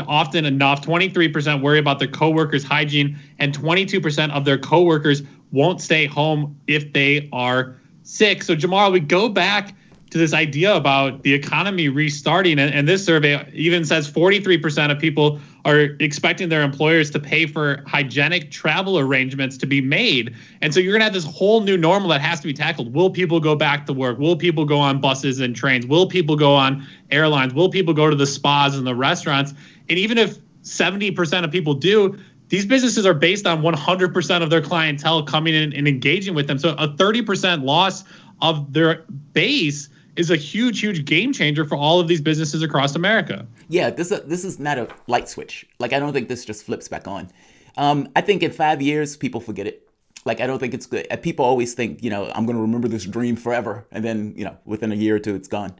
often enough. 23% worry about their coworkers' hygiene, and 22% of their coworkers won't stay home if they are sick. So, Jamal, we go back to this idea about the economy restarting. And this survey even says 43% of people are expecting their employers to pay for hygienic travel arrangements to be made. And so you're going to have this whole new normal that has to be tackled. Will people go back to work? Will people go on buses and trains? Will people go on airlines? Will people go to the spas and the restaurants? And even if 70% of people do, these businesses are based on 100% of their clientele coming in and engaging with them. So a 30% loss of their base is a huge, huge game changer for all of these businesses across America. Yeah, this is not a light switch. Like, I don't think this just flips back on. I think in 5 years, people forget it. Like, I don't think it's good. People always think, I'm going to remember this dream forever. And then, within a year or two, it's gone.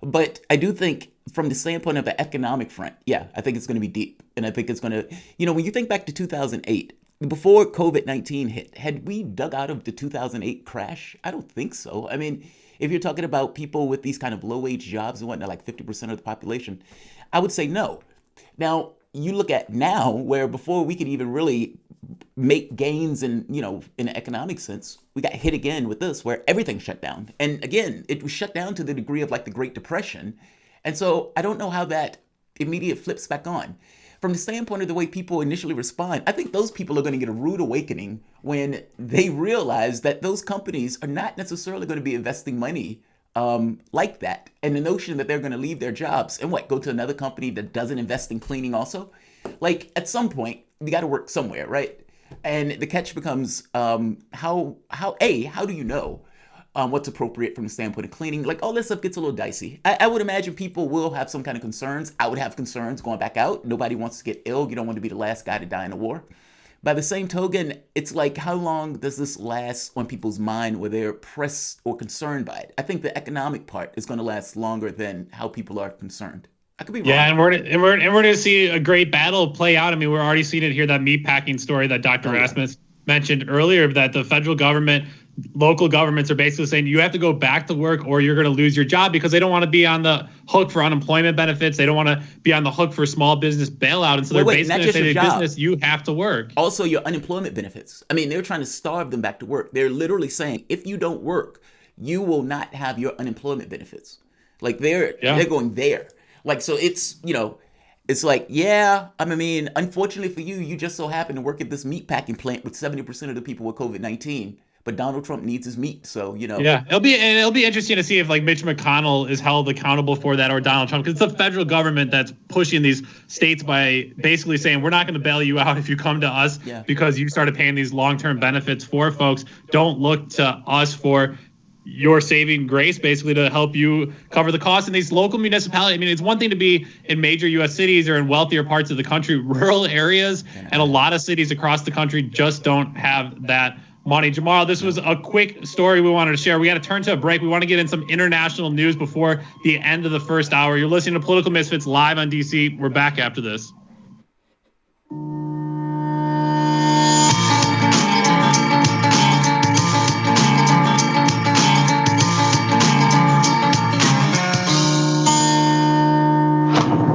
But I do think from the standpoint of the economic front, yeah, I think it's going to be deep. And I think it's going to, when you think back to 2008, before COVID-19 hit, had we dug out of the 2008 crash? I don't think so. I mean, if you're talking about people with these kind of low-wage jobs and whatnot, like 50% of the population, I would say no. Now, you look at now, where before we could even really make gains in, in an economic sense, we got hit again with this, where everything shut down. And again, it was shut down to the degree of like the Great Depression. And so I don't know how that immediate flips back on. From the standpoint of the way people initially respond, I think those people are going to get a rude awakening when they realize that those companies are not necessarily going to be investing money like that. And the notion that they're going to leave their jobs and go to another company that doesn't invest in cleaning also. Like, at some point, you got to work somewhere, right? And the catch becomes how do you know what's appropriate from the standpoint of cleaning? Like, all this stuff gets a little dicey. I would imagine people will have some kind of concerns. I would have concerns going back out. Nobody wants to get ill. You don't want to be the last guy to die in a war. By the same token, it's like, how long does this last on people's mind where they're pressed or concerned by it? I think the economic part is going to last longer than how people are concerned. I could be wrong. Yeah, and we're going to see a great battle play out. I mean, we're already seeing it here, that meatpacking story that Dr. Rasmus mentioned earlier, that the federal government, local governments are basically saying you have to go back to work or you're going to lose your job, because they don't want to be on the hook for unemployment benefits. They don't want to be on the hook for small business bailout. And so they're basically going to say to business, you have to work. Also, your unemployment benefits. I mean, they're trying to starve them back to work. They're literally saying, if you don't work, you will not have your unemployment benefits. Like, they're going there. Like, so it's, it's like, yeah, I mean, unfortunately for you, you just so happen to work at this meatpacking plant with 70% of the people with COVID-19. But Donald Trump needs his meat, so Yeah, it'll be interesting to see if like Mitch McConnell is held accountable for that, or Donald Trump, because it's the federal government that's pushing these states by basically saying, we're not going to bail you out if you come to us because you started paying these long-term benefits for folks. Don't look to us for your saving grace, basically, to help you cover the costs in these local municipalities. I mean, it's one thing to be in major U.S. cities or in wealthier parts of the country. Rural areas and a lot of cities across the country just don't have that money. Jamal, this was a quick story we wanted to share. We got to turn to a break. We want to get in some international news before the end of the first hour. You're listening to Political Misfits live on DC. We're back after this.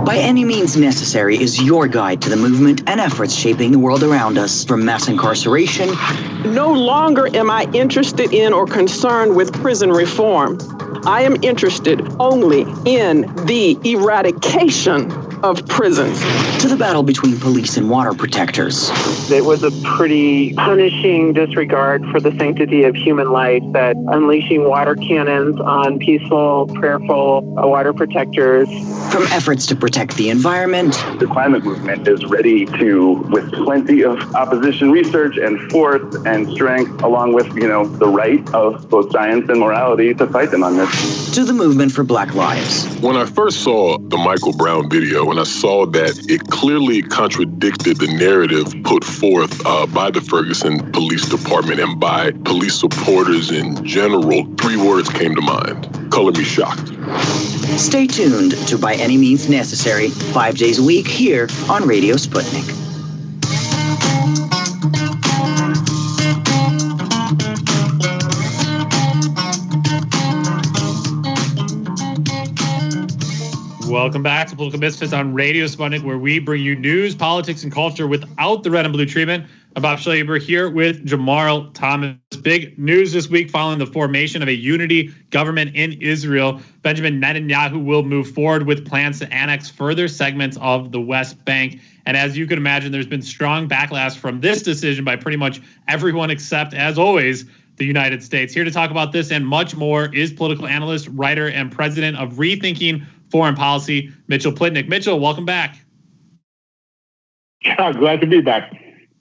By Any Means Necessary is your guide to the movement and efforts shaping the world around us, from mass incarceration. No longer am I interested in or concerned with prison reform. I am interested only in the eradication of prisons. To the battle between police and water protectors. It was a pretty punishing disregard for the sanctity of human life, that unleashing water cannons on peaceful, prayerful water protectors. From efforts to protect the environment. The climate movement is ready to, with plenty of opposition research and force and strength, along with, the right of both science and morality, to fight them on this. To the movement for Black Lives. When I first saw the Michael Brown video, and I saw that it clearly contradicted the narrative put forth by the Ferguson Police Department and by police supporters in general, 3 words came to mind: color me shocked. Stay tuned to By Any Means Necessary, 5 days a week here on Radio Sputnik. Welcome back to Political Misfits on Radio Sputnik, where we bring you news, politics, and culture without the red and blue treatment. I'm Bob Schleber here with Jamarl Thomas. Big news this week following the formation of a unity government in Israel. Benjamin Netanyahu will move forward with plans to annex further segments of the West Bank. And as you can imagine, there's been strong backlash from this decision by pretty much everyone except, as always, the United States. Here to talk about this and much more is political analyst, writer, and president of Rethinking Foreign Policy, Mitchell Plitnick. Mitchell, welcome back. Yeah, glad to be back.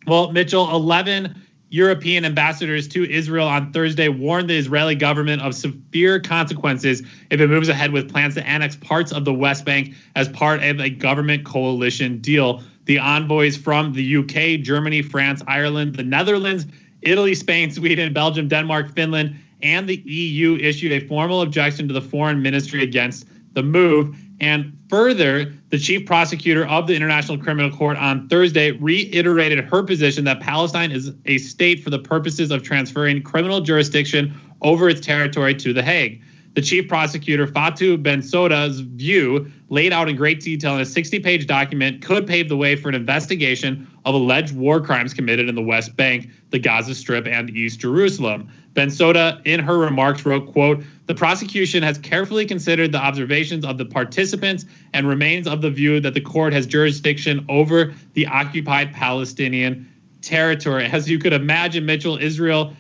Well, Mitchell, 11 European ambassadors to Israel on Thursday warned the Israeli government of severe consequences if it moves ahead with plans to annex parts of the West Bank as part of a government coalition deal. The envoys from the UK, Germany, France, Ireland, the Netherlands, Italy, Spain, Sweden, Belgium, Denmark, Finland, and the EU issued a formal objection to the foreign ministry against the move. And further, the chief prosecutor of the International Criminal Court on Thursday reiterated her position that Palestine is a state for the purposes of transferring criminal jurisdiction over its territory to The Hague. The chief prosecutor, Fatou Bensouda's view, laid out in great detail in a 60-page document, could pave the way for an investigation of alleged war crimes committed in the West Bank, the Gaza Strip, and East Jerusalem. Bensouda, in her remarks, wrote, quote, "The prosecution has carefully considered the observations of the participants and remains of the view that the court has jurisdiction over the occupied Palestinian territory." As you could imagine, Mitchell, Israel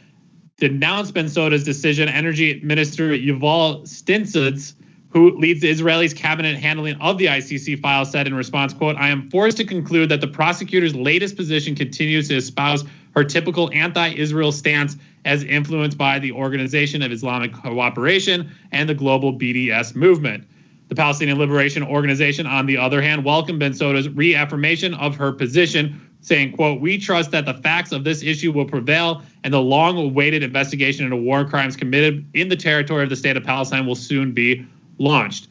denounced Bensouda's decision. Energy Minister Yuval Stinsitz, who leads the Israelis' cabinet handling of the ICC file, said in response, quote, "I am forced to conclude that the prosecutor's latest position continues to espouse her typical anti-Israel stance as influenced by the Organization of Islamic Cooperation and the global BDS movement." The Palestinian Liberation Organization, on the other hand, welcomed Bensouda's reaffirmation of her position, saying, quote, "We trust that the facts of this issue will prevail and the long-awaited investigation into war crimes committed in the territory of the state of Palestine will soon be launched."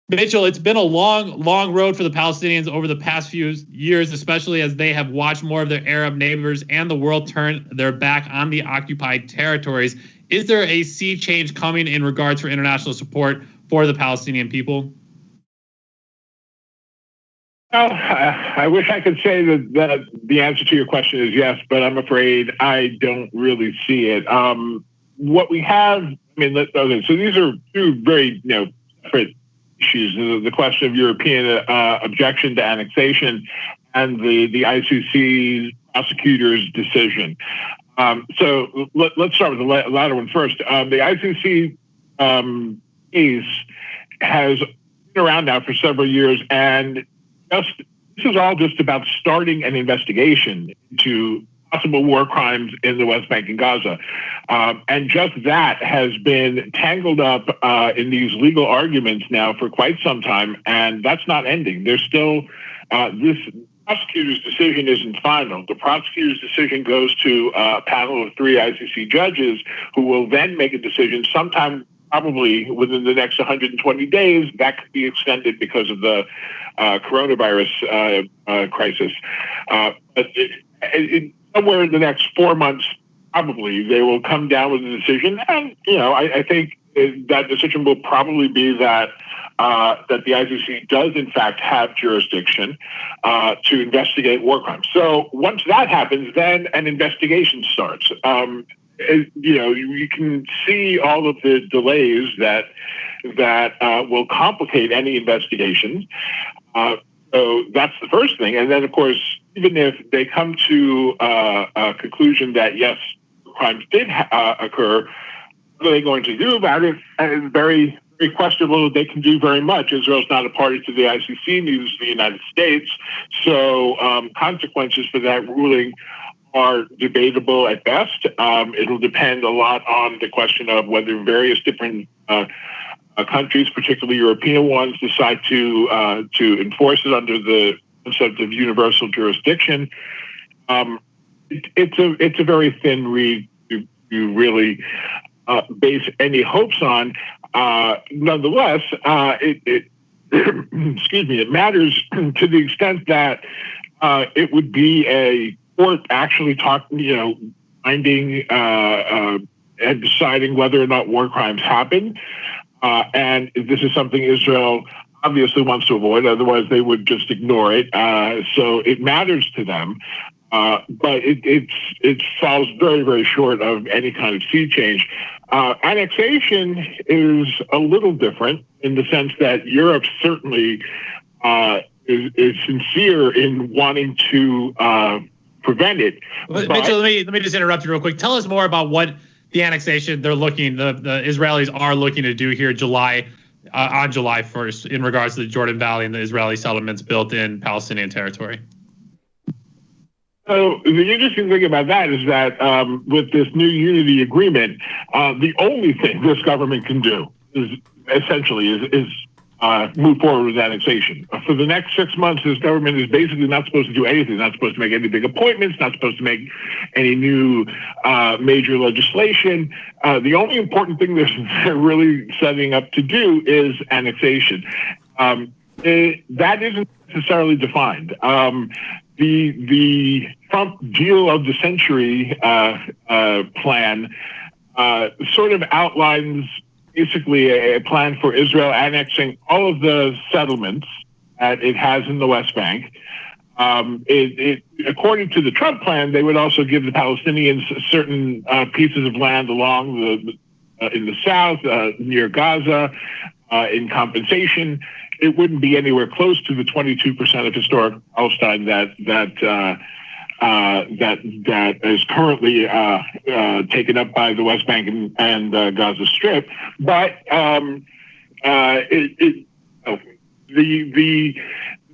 Mitchell, it's been a long road for the Palestinians over the past few years, especially as they have watched more of their Arab neighbors and the world turn their back on the occupied territories. Is there a sea change coming in regards for international support for the Palestinian people? Well, I wish I could say that the answer to your question is yes, but I'm afraid I don't really see it. What we have, so these are two very, separate issues: the question of European objection to annexation and the ICC prosecutor's decision. So let's start with the latter one first. The ICC case has been around now for several years, and this is all just about starting an investigation into possible war crimes in the West Bank and Gaza. And just that has been tangled up in these legal arguments now for quite some time, and that's not ending. There's still, this prosecutor's decision isn't final. The prosecutor's decision goes to a panel of 3 ICC judges who will then make a decision sometime probably within the next 120 days. That could be extended because of the coronavirus crisis. But somewhere in the next 4 months, probably, they will come down with a decision. And, I think that decision will probably be that that the ICC does in fact have jurisdiction to investigate war crimes. So once that happens, then an investigation starts. You can see all of the delays that will complicate any investigations. So that's the first thing. And then, of course, even if they come to a conclusion that, yes, crimes did occur, what are they going to do about it? And very, very questionable. They can do very much. Israel's not a party to the ICC, neither is the United States. So consequences for that ruling are debatable at best. It'll depend a lot on the question of whether various different countries, particularly European ones, decide to enforce it under the concept of universal jurisdiction. It's a very thin reed to really base any hopes on. Nonetheless, it matters to the extent that it would be a court actually finding and deciding whether or not war crimes happen. And this is something Israel obviously wants to avoid, otherwise they would just ignore it. So it matters to them, but it falls very, very short of any kind of sea change. Annexation is a little different in the sense that Europe certainly is sincere in wanting to prevent it. Mitchell, let me just interrupt you real quick. Tell us more about what the annexation the Israelis are looking to do here on July 1st in regards to the Jordan Valley and the Israeli settlements built in Palestinian territory. So the interesting thing about that is that with this new unity agreement, the only thing this government can do is move forward with annexation. For the next 6 months, this government is basically not supposed to do anything, not supposed to make any big appointments, not supposed to make any new major legislation. The only important thing they're really setting up to do is annexation. That isn't necessarily defined. The Trump deal of the century plan sort of outlines basically a plan for Israel annexing all of the settlements that it has in the West Bank. According to the Trump plan, they would also give the Palestinians certain pieces of land along in the south, near Gaza, in compensation. It wouldn't be anywhere close to the 22% of historic Palestine that is currently taken up by the West Bank and Gaza Strip. But the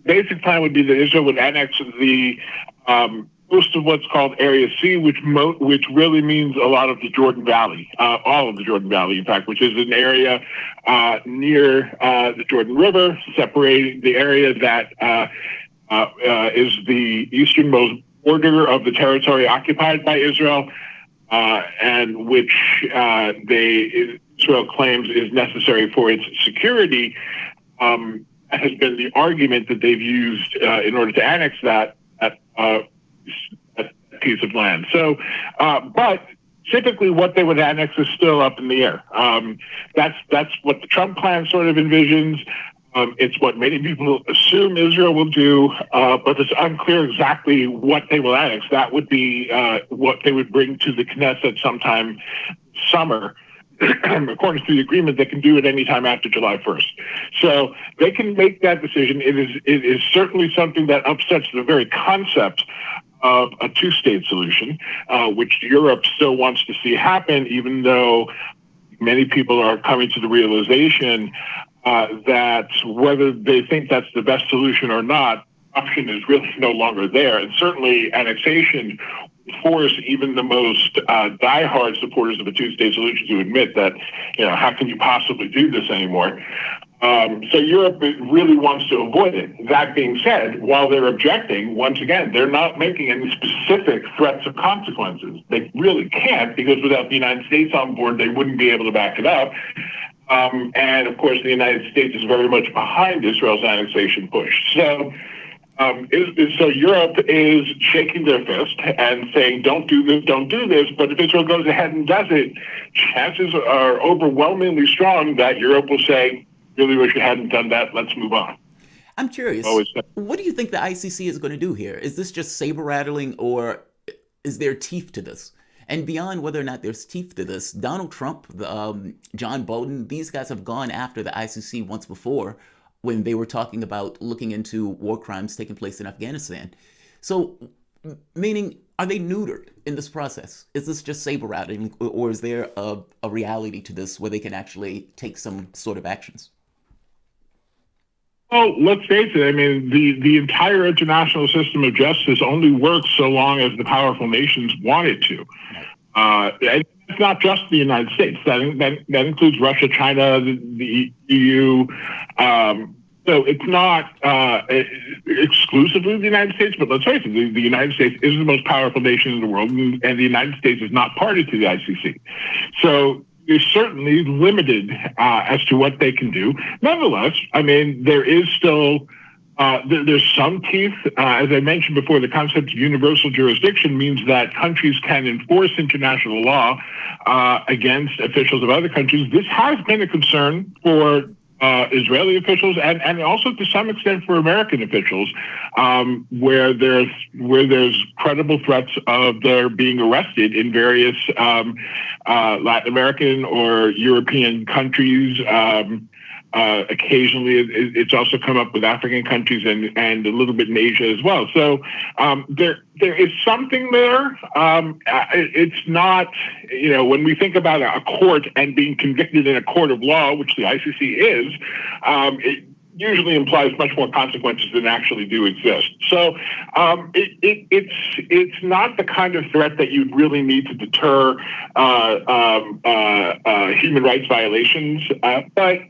basic plan would be that Israel would annex the most of what's called Area C, which really means a lot of the Jordan Valley, all of the Jordan Valley, in fact, which is an area near the Jordan River, separating the area that is the easternmost border of the territory occupied by Israel, and which Israel claims is necessary for its security. Has been the argument that they've used in order to annex that piece of land. So, but typically what they would annex is still up in the air. That's what the Trump plan sort of envisions. It's what many people assume Israel will do, but it's unclear exactly what they will annex. That would be what they would bring to the Knesset sometime summer. According to the agreement, they can do it anytime after July 1st. So they can make that decision. It is certainly something that upsets the very concept of a two-state solution, which Europe still wants to see happen, even though many people are coming to the realization that whether they think that's the best solution or not, option is really no longer there. And certainly annexation force even the most diehard supporters of a two-state solution to admit that, how can you possibly do this anymore? So Europe really wants to avoid it. That being said, while they're objecting, once again, they're not making any specific threats of consequences. They really can't, because without the United States on board, they wouldn't be able to back it up. And of course, the United States is very much behind Israel's annexation push. So So Europe is shaking their fist and saying, don't do this, don't do this. But if Israel goes ahead and does it, chances are overwhelmingly strong that Europe will say, really wish you hadn't done that. Let's move on. I'm curious, what do you think the ICC is going to do here? Is this just saber rattling, or is there teeth to this? And beyond whether or not there's teeth to this, Donald Trump, John Bolton, these guys have gone after the ICC once before when they were talking about looking into war crimes taking place in Afghanistan. So, meaning, are they neutered in this process? Is this just saber rattling, or is there a reality to this where they can actually take some sort of actions? Well, let's face it. I mean, the entire international system of justice only works so long as the powerful nations want it to. And it's not just the United States. That includes Russia, China, the EU. So it's not exclusively the United States, but let's face it, the United States is the most powerful nation in the world, and the United States is not party to the ICC. So they're certainly limited as to what they can do. Nonetheless, I mean, there is still, there's some teeth. As I mentioned before, the concept of universal jurisdiction means that countries can enforce international law against officials of other countries. This has been a concern for Israeli officials and also to some extent for American officials, where there's credible threats of their being arrested in various Latin American or European countries. Occasionally, it's also come up with African countries and a little bit in Asia as well. So there is something there. It's not, when we think about a court and being convicted in a court of law, which the ICC is, it usually implies much more consequences than actually do exist. So it's not the kind of threat that you'd really need to deter human rights violations, but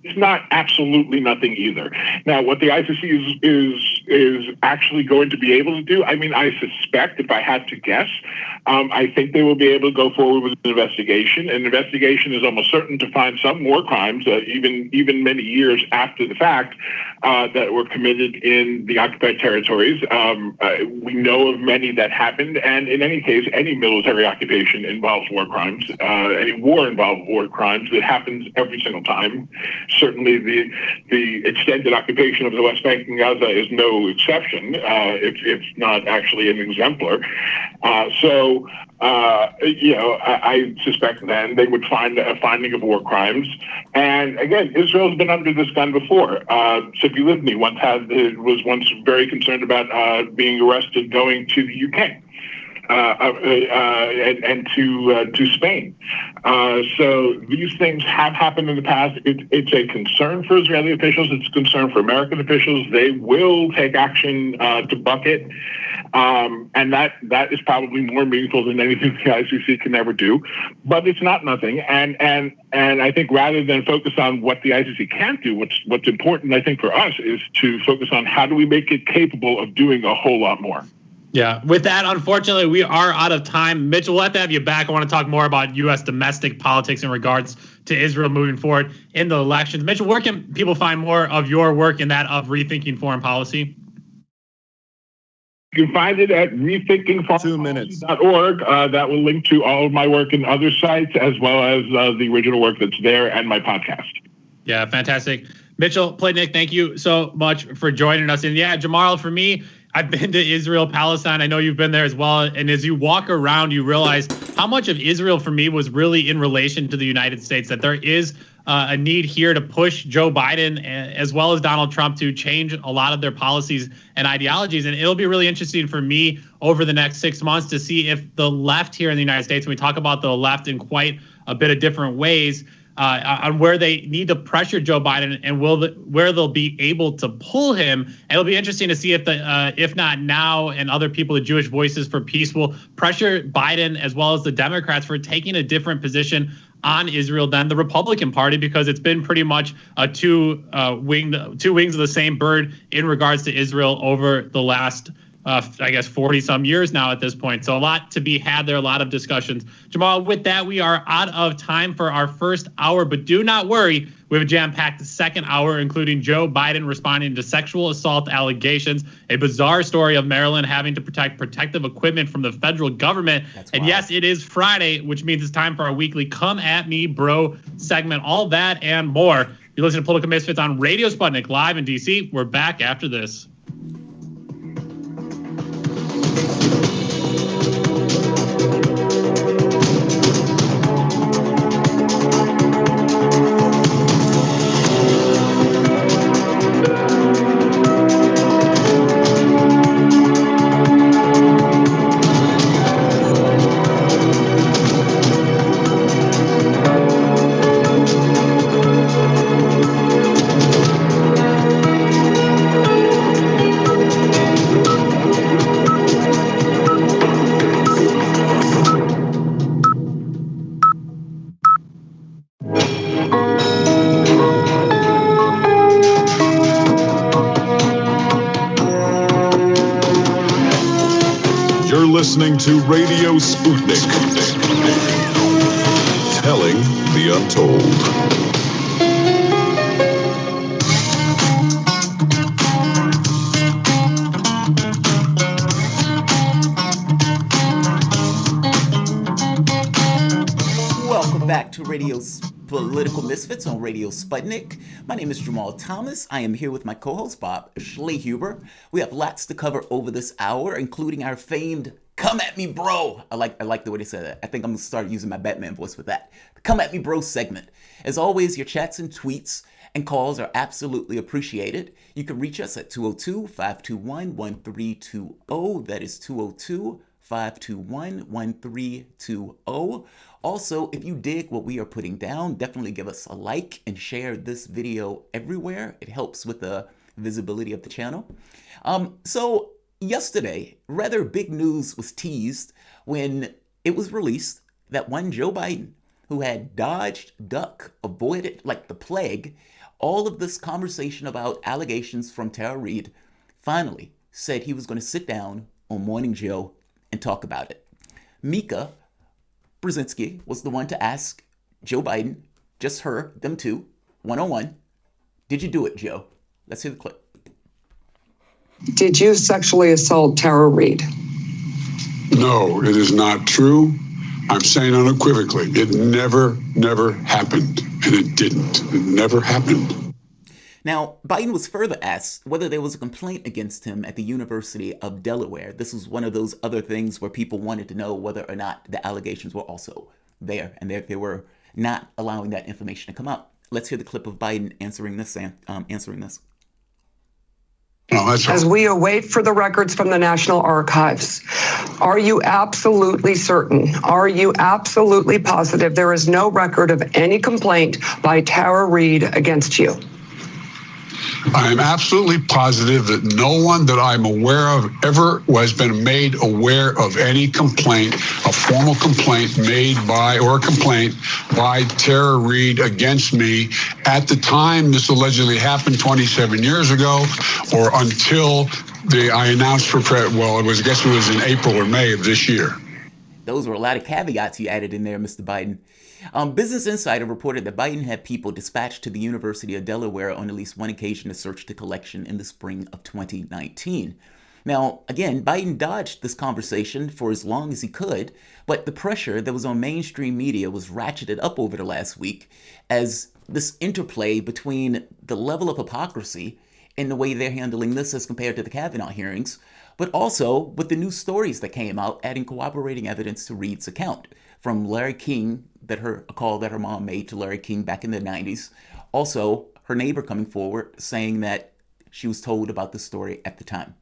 it's not absolutely nothing either. Now, what the ICC is actually going to be able to do, I mean, I suspect, if I had to guess, I think they will be able to go forward with an investigation. An investigation is almost certain to find some war crimes, even many years after the fact, that were committed in the occupied territories. We know of many that happened, and in any case, any military occupation involves war crimes. Any war involves war crimes. It happens every single time. Certainly, the extended occupation of the West Bank and Gaza is no exception. It's not actually an exemplar. I suspect then they would find a finding of war crimes. And again, Israel's been under this gun before. Tzipi Livni was once very concerned about being arrested going to the UK. And to Spain. So these things have happened in the past. It's a concern for Israeli officials. It's a concern for American officials. They will take action to buck it. And that is probably more meaningful than anything the ICC can ever do. But it's not nothing. And I think rather than focus on what the ICC can't do, what's important, I think, for us is to focus on how do we make it capable of doing a whole lot more. Yeah. With that, unfortunately, we are out of time. Mitch, we'll have to have you back. I want to talk more about U.S. domestic politics in regards to Israel moving forward in the elections. Mitch, where can people find more of your work and that of Rethinking Foreign Policy? You can find it at rethinkingforeignpolicy.org. That will link to all of my work in other sites, as well as the original work that's there and my podcast. Yeah, fantastic. Mitchell Plitnick, thank you so much for joining us. And yeah, Jamarl, for me, I've been to Israel, Palestine. I know you've been there as well. And as you walk around, you realize how much of Israel for me was really in relation to the United States, that there is a need here to push Joe Biden as well as Donald Trump to change a lot of their policies and ideologies. And it'll be really interesting for me over the next 6 months to see if the left here in the United States, when we talk about the left in quite a bit of different ways, on where they need to pressure Joe Biden and where they'll be able to pull him. And it'll be interesting to see if if not now and other people, the Jewish Voices for Peace, will pressure Biden as well as the Democrats for taking a different position on Israel than the Republican Party, because it's been pretty much a two wings of the same bird in regards to Israel over the last I guess 40 some years now at this point. So a lot to be had there, a lot of discussions. Jamal, with that, we are out of time for our first hour, but do not worry. We have a jam-packed second hour, including Joe Biden responding to sexual assault allegations, a bizarre story of Maryland having to protect protective equipment from the federal government. And yes, it is Friday, which means it's time for our weekly Come At Me Bro segment. All that and more. You're listening to Political Misfits on Radio Sputnik live in D.C. We're back after this. Listening to Radio Sputnik, telling the untold. Welcome back to Radio's Political Misfits on Radio Sputnik. My name is Jamal Thomas. I am here with my co-host Bob Schlehuber. We have lots to cover over this hour, including our famed "Come At Me Bro." I like the way they said that. I think I'm going to start using my Batman voice with that. The "Come At Me Bro" segment. As always, your chats and tweets and calls are absolutely appreciated. You can reach us at 202-521-1320. That is 202-521-1320. Also, if you dig what we are putting down, definitely give us a like and share this video everywhere. It helps with the visibility of the channel. So yesterday, rather big news was teased when it was released that one Joe Biden, who had dodged, ducked, avoided like the plague all of this conversation about allegations from Tara Reade, finally said he was going to sit down on Morning Joe and talk about it. Mika Brzezinski was the one to ask Joe Biden, just her, them two, one-on-one, did you do it, Joe? Let's hear the clip. Did you sexually assault Tara Reade? No, it is not true. I'm saying unequivocally, it never happened. And it didn't. It never happened. Now, Biden was further asked whether there was a complaint against him at the University of Delaware. This was one of those other things where people wanted to know whether or not the allegations were also there, and they were not allowing that information to come out. Let's hear the clip of Biden answering this. As we await for the records from the National Archives, are you absolutely certain? Are you absolutely positive there is no record of any complaint by Tara Reade against you? I am absolutely positive that no one that I'm aware of ever has been made aware of any complaint, a formal complaint made by or a complaint by Tara Reade against me at the time this allegedly happened 27 years ago, or until I announced for I guess it was in April or May of this year. Those were a lot of caveats you added in there, Mr. Biden. Business Insider reported that Biden had people dispatched to the University of Delaware on at least one occasion to search the collection in the spring of 2019. Now, again, Biden dodged this conversation for as long as he could, but the pressure that was on mainstream media was ratcheted up over the last week as this interplay between the level of hypocrisy in the way they're handling this as compared to the Kavanaugh hearings, but also with the new stories that came out adding corroborating evidence to Reade's account, from Larry King, a call that her mom made to Larry King back in the 90s. Also, her neighbor coming forward saying that she was told about the story at the time.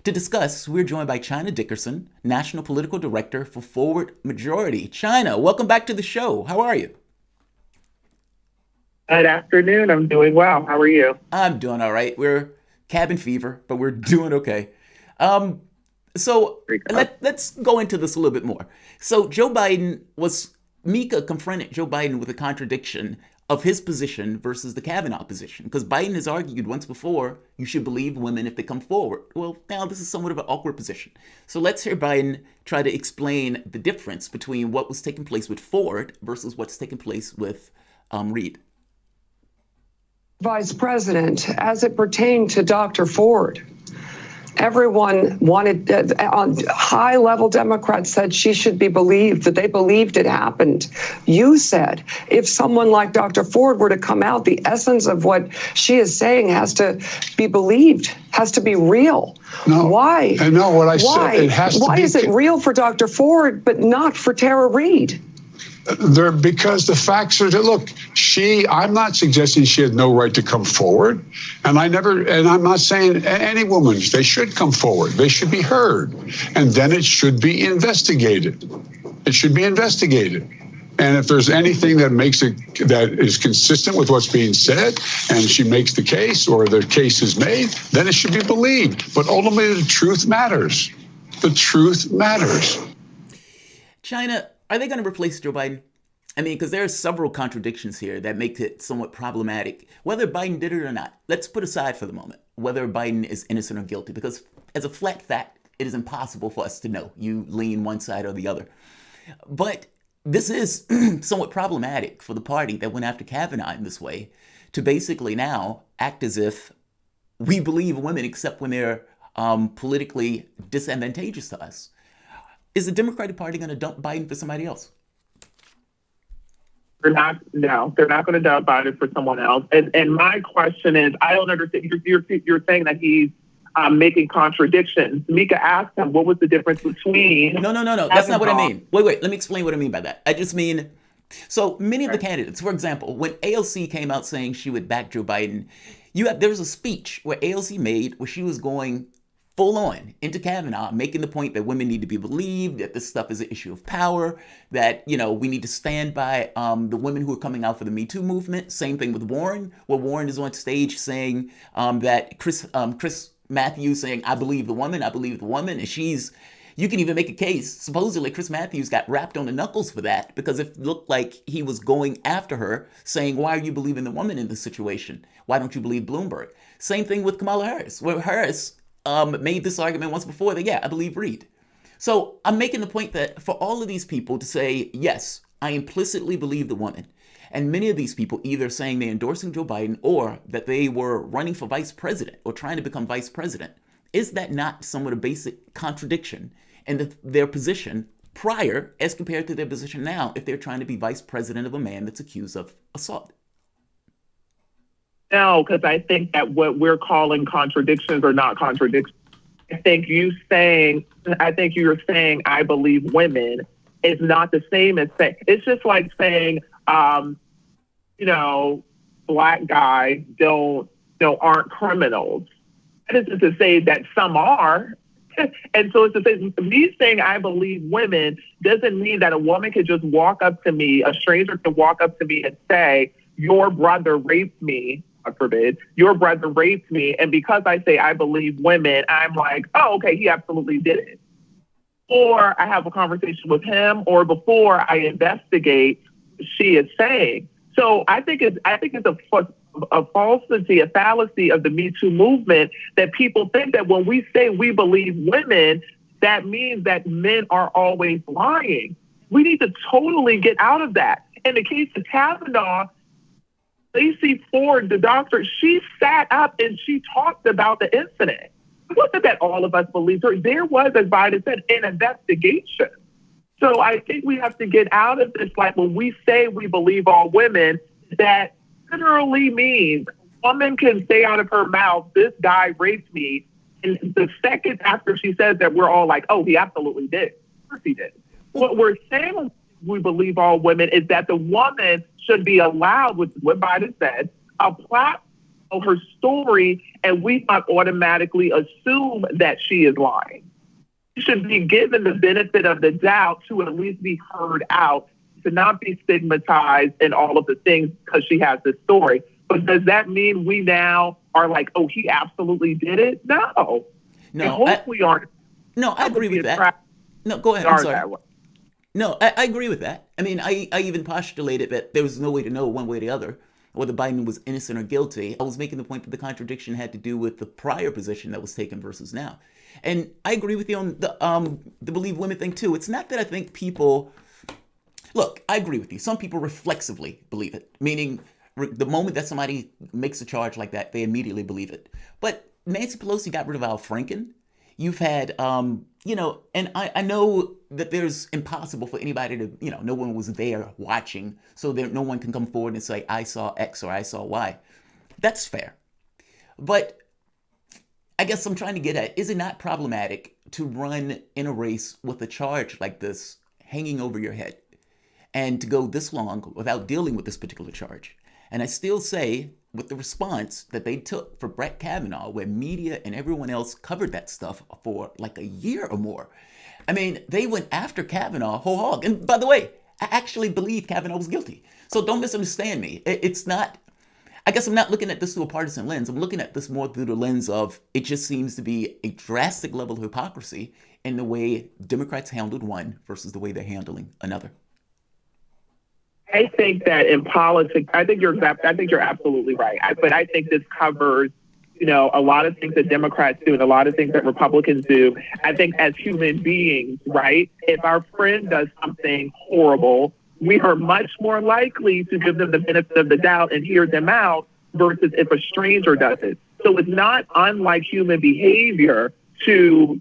To discuss, we're joined by China Dickerson, National Political Director for Forward Majority. China, welcome back to the show. How are you? Good afternoon. I'm doing well. How are you? I'm doing all right. We're cabin fever, but we're doing okay. So let's go into this a little bit more. So Mika confronted Joe Biden with a contradiction of his position versus the Kavanaugh position. Because Biden has argued once before, you should believe women if they come forward. Well, now this is somewhat of an awkward position. So let's hear Biden try to explain the difference between what was taking place with Ford versus what's taking place with Reade. Vice President, as it pertained to Dr. Ford, everyone wanted, high-level Democrats said she should be believed, that they believed it happened. You said if someone like Dr. Ford were to come out, the essence of what she is saying has to be believed, has to be real. No. Why? I know what I Why? said. It has to Why be. is it real for Dr. Ford, but not for Tara Reade? Because the facts are that, look, I'm not suggesting she had no right to come forward. And I'm not saying any woman, they should come forward. They should be heard. And then it should be investigated. It should be investigated. And if there's anything that is consistent with what's being said, and she makes the case or the case is made, then it should be believed. But ultimately, the truth matters. The truth matters. China, are they going to replace Joe Biden? I mean, because there are several contradictions here that make it somewhat problematic. Whether Biden did it or not, let's put aside for the moment whether Biden is innocent or guilty, because as a flat fact, it is impossible for us to know. You lean one side or the other. But this is somewhat problematic for the party that went after Kavanaugh in this way to basically now act as if we believe women except when they're politically disadvantageous to us. Is the Democratic Party going to dump Biden for somebody else? They're not going to dump Biden for someone else. And my question is, I don't understand. You're saying that he's making contradictions. Mika asked him, what was the difference between... No. That's not what I mean. Wait. Let me explain what I mean by that. I just mean, so many of the candidates, for example, when AOC came out saying she would back Joe Biden, there was a speech where AOC made where she was going full on into Kavanaugh, making the point that women need to be believed, that this stuff is an issue of power, that, we need to stand by the women who are coming out for the Me Too movement. Same thing with Warren, where Warren is on stage saying that Chris Matthews saying, I believe the woman. And you can even make a case. Supposedly, Chris Matthews got rapped on the knuckles for that because it looked like he was going after her, saying, why are you believing the woman in this situation? Why don't you believe Bloomberg? Same thing with Kamala Harris, where Harris made this argument once before that, I believe Reade. So I'm making the point that for all of these people to say, yes, I implicitly believe the woman, and many of these people either saying they're endorsing Joe Biden or that they were running for vice president or trying to become vice president, is that not somewhat a basic contradiction in their position prior as compared to their position now if they're trying to be vice president of a man that's accused of assault? No, because I think that what we're calling contradictions are not contradictions. I think you're saying, I believe women is not the same as saying, it's just like saying, black guys aren't criminals. That is to say that some are. And so it's to say, me saying I believe women doesn't mean that a woman can just walk up to me, a stranger can walk up to me and say, your brother raped me. God forbid, your brother raped me, and because I say I believe women, I'm like, oh, okay, he absolutely did it. Or I have a conversation with him, or before I investigate, she is saying. So I think it's a falsity, a fallacy of the Me Too movement that people think that when we say we believe women, that means that men are always lying. We need to totally get out of that. In the case of Kavanaugh, Lacey Ford, the doctor, she sat up and she talked about the incident. It wasn't that all of us believed her. There was, as Biden said, an investigation. So I think we have to get out of this, like when we say we believe all women, that literally means a woman can say out of her mouth, this guy raped me. And the second after she says that, we're all like, oh, he absolutely did. Of course he did. What we're saying when we believe all women is that the woman should be allowed, with what Biden said, a platform of her story, and we not automatically assume that she is lying. She should be given the benefit of the doubt to at least be heard out, to not be stigmatized and all of the things because she has this story. But does that mean we now are like, oh, he absolutely did it? No. No, I hope we aren't. No, I agree with that. No, go ahead. I'm sorry. No, I agree with that. I mean, I even postulated that there was no way to know one way or the other whether Biden was innocent or guilty. I was making the point that the contradiction had to do with the prior position that was taken versus now. And I agree with you on the believe women thing too. It's not that I think people... Look, I agree with you. Some people reflexively believe it, meaning the moment that somebody makes a charge like that, they immediately believe it. But Nancy Pelosi got rid of Al Franken. You've had, and I know that there's impossible for anybody to, no one was there watching, so that no one can come forward and say, I saw X or I saw Y. That's fair. But I guess I'm trying to get at, is it not problematic to run in a race with a charge like this hanging over your head and to go this long without dealing with this particular charge? And I still say, with the response that they took for Brett Kavanaugh, where media and everyone else covered that stuff for like a year or more. I mean, they went after Kavanaugh whole hog. And by the way, I actually believe Kavanaugh was guilty. So don't misunderstand me. It's not, I guess I'm not looking at this through a partisan lens. I'm looking at this more through the lens of it just seems to be a drastic level of hypocrisy in the way Democrats handled one versus the way they're handling another. I think that in politics, I think you're absolutely right. But I think this covers, a lot of things that Democrats do and a lot of things that Republicans do. I think as human beings, right, if our friend does something horrible, we are much more likely to give them the benefit of the doubt and hear them out versus if a stranger does it. So it's not unlike human behavior to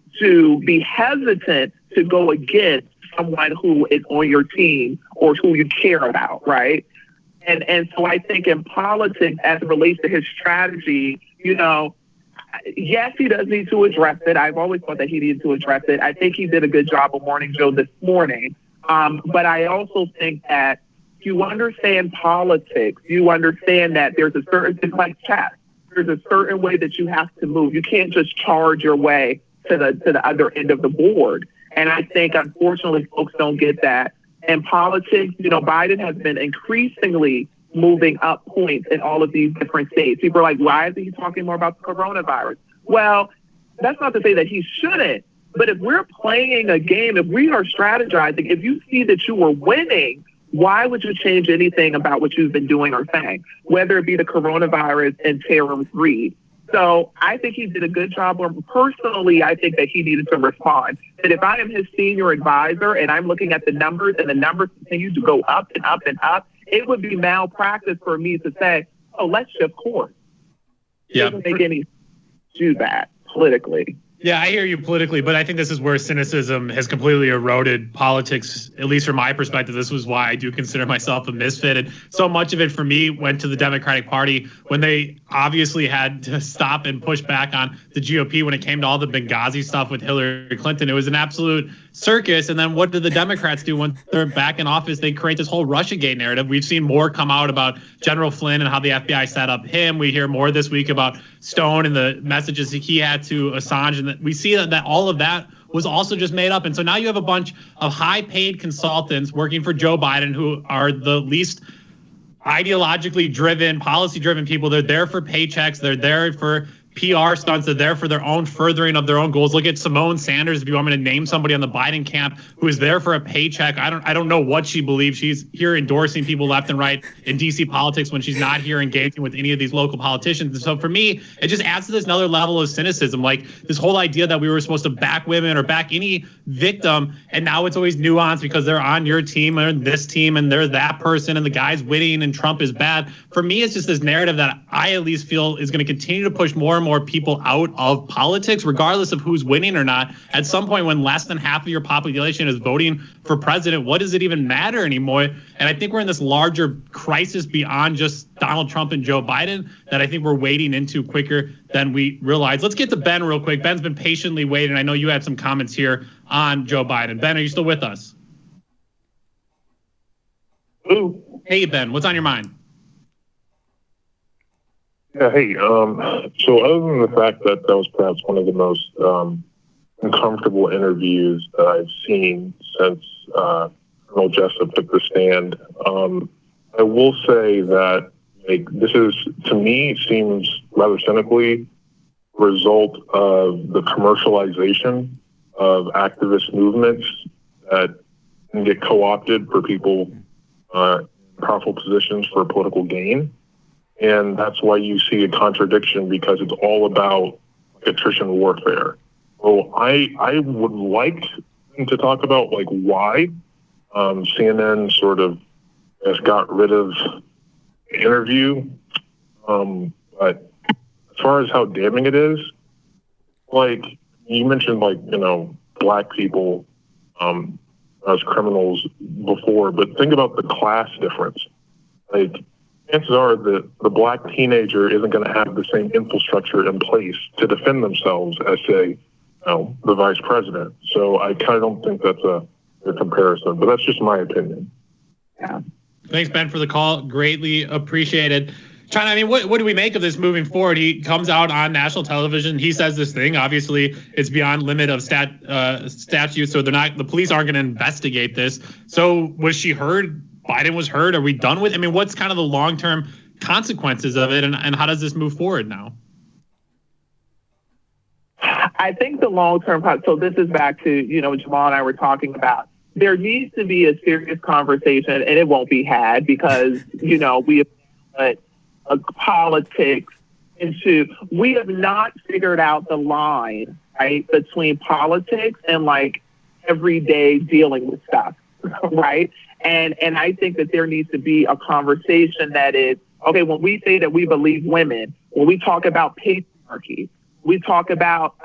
be hesitant to go against someone who is on your team or who you care about, right? And so I think in politics, as it relates to his strategy, yes, he does need to address it. I've always thought that he needed to address it. I think he did a good job of Morning Joe this morning. But I also think that you understand politics. You understand that there's a certain thing like chess. There's a certain way that you have to move. You can't just charge your way to the other end of the board. And I think, unfortunately, folks don't get that. In politics, Biden has been increasingly moving up points in all of these different states. People are like, why is he talking more about the coronavirus? Well, that's not to say that he shouldn't. But if we're playing a game, if we are strategizing, if you see that you are winning, why would you change anything about what you've been doing or saying, whether it be the coronavirus and Tara Reade? So I think he did a good job. Personally, I think that he needed to respond. But if I am his senior advisor and I'm looking at the numbers and the numbers continue to go up and up and up, it would be malpractice for me to say, oh, let's shift course. It doesn't make any sense to do that politically. Yeah, I hear you politically, but I think this is where cynicism has completely eroded politics, at least from my perspective. This was why I do consider myself a misfit. And so much of it for me went to the Democratic Party when they obviously had to stop and push back on the GOP when it came to all the Benghazi stuff with Hillary Clinton. It was an absolute circus. And then what did the Democrats do when they're back in office? They create this whole Russiagate narrative. We've seen more come out about General Flynn and how the FBI set up him. We hear more this week about Stone and the messages he had to Assange. And we see that all of that was also just made up. And so now you have a bunch of high-paid consultants working for Joe Biden who are the least ideologically driven, policy-driven people. They're there for paychecks. They're there for PR stunts. They're there for their own furthering of their own goals. Look at Simone Sanders, if you want me to name somebody on the Biden camp who is there for a paycheck. I don't know what she believes. She's here endorsing people left and right in DC politics when she's not here engaging with any of these local politicians. And so for me, it just adds to this another level of cynicism, like this whole idea that we were supposed to back women or back any victim, and now it's always nuanced because they're on your team or this team and they're that person and the guy's winning and Trump is bad. For me, it's just this narrative that I at least feel is going to continue to push more and more people out of politics, regardless of who's winning or not. At some point, when less than half of your population is voting for president, what does it even matter anymore? And I think we're in this larger crisis beyond just Donald Trump and Joe Biden that I think we're wading into quicker than we realize. Let's get to Ben real quick. Ben's been patiently waiting. I know you had some comments here on Joe Biden. Ben, are you still with us? Ooh. Hey, Ben, what's on your mind? Yeah, hey, so other than the fact that was perhaps one of the most uncomfortable interviews that I've seen since Colonel Jessup took the stand, I will say that this is, to me, seems rather cynically a result of the commercialization of activist movements that can get co-opted for people in powerful positions for political gain. And that's why you see a contradiction, because it's all about attrition warfare. So I would like to talk about like why CNN sort of has got rid of the interview. But as far as how damning it is, like you mentioned, like, you know, black people as criminals before, but think about the class difference. Like, chances are that the black teenager isn't going to have the same infrastructure in place to defend themselves as, say, you know, the vice president. So I kind of don't think that's a comparison, but that's just my opinion. Yeah. Thanks, Ben, for the call. Greatly appreciated. China, I mean, what do we make of this moving forward? He comes out on national television. He says this thing. Obviously, it's beyond limit of statute, so the police aren't going to investigate this. So was she heard? Biden was heard? Are we done with it? I mean, what's kind of the long-term consequences of it, and how does this move forward now? I think the long-term, so this is back to, you know, Jamal and I were talking about, there needs to be a serious conversation, and it won't be had because, you know, we have put politics into, we have not figured out the line, right, between politics and like everyday dealing with stuff, right? And I think that there needs to be a conversation that is, okay, when we say that we believe women, when we talk about patriarchy, we talk about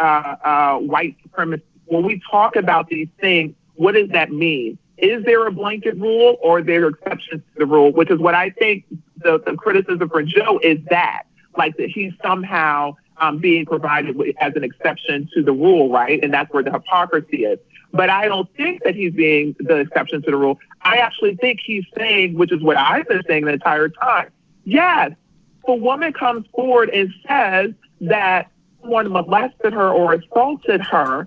white supremacy, when we talk about these things, what does that mean? Is there a blanket rule or are there exceptions to the rule? Which is what I think the criticism for Joe is, that, like that he's somehow being provided as an exception to the rule, right? And that's where the hypocrisy is. But I don't think that he's being the exception to the rule. I actually think he's saying, which is what I've been saying the entire time, yes, if a woman comes forward and says that someone molested her or assaulted her,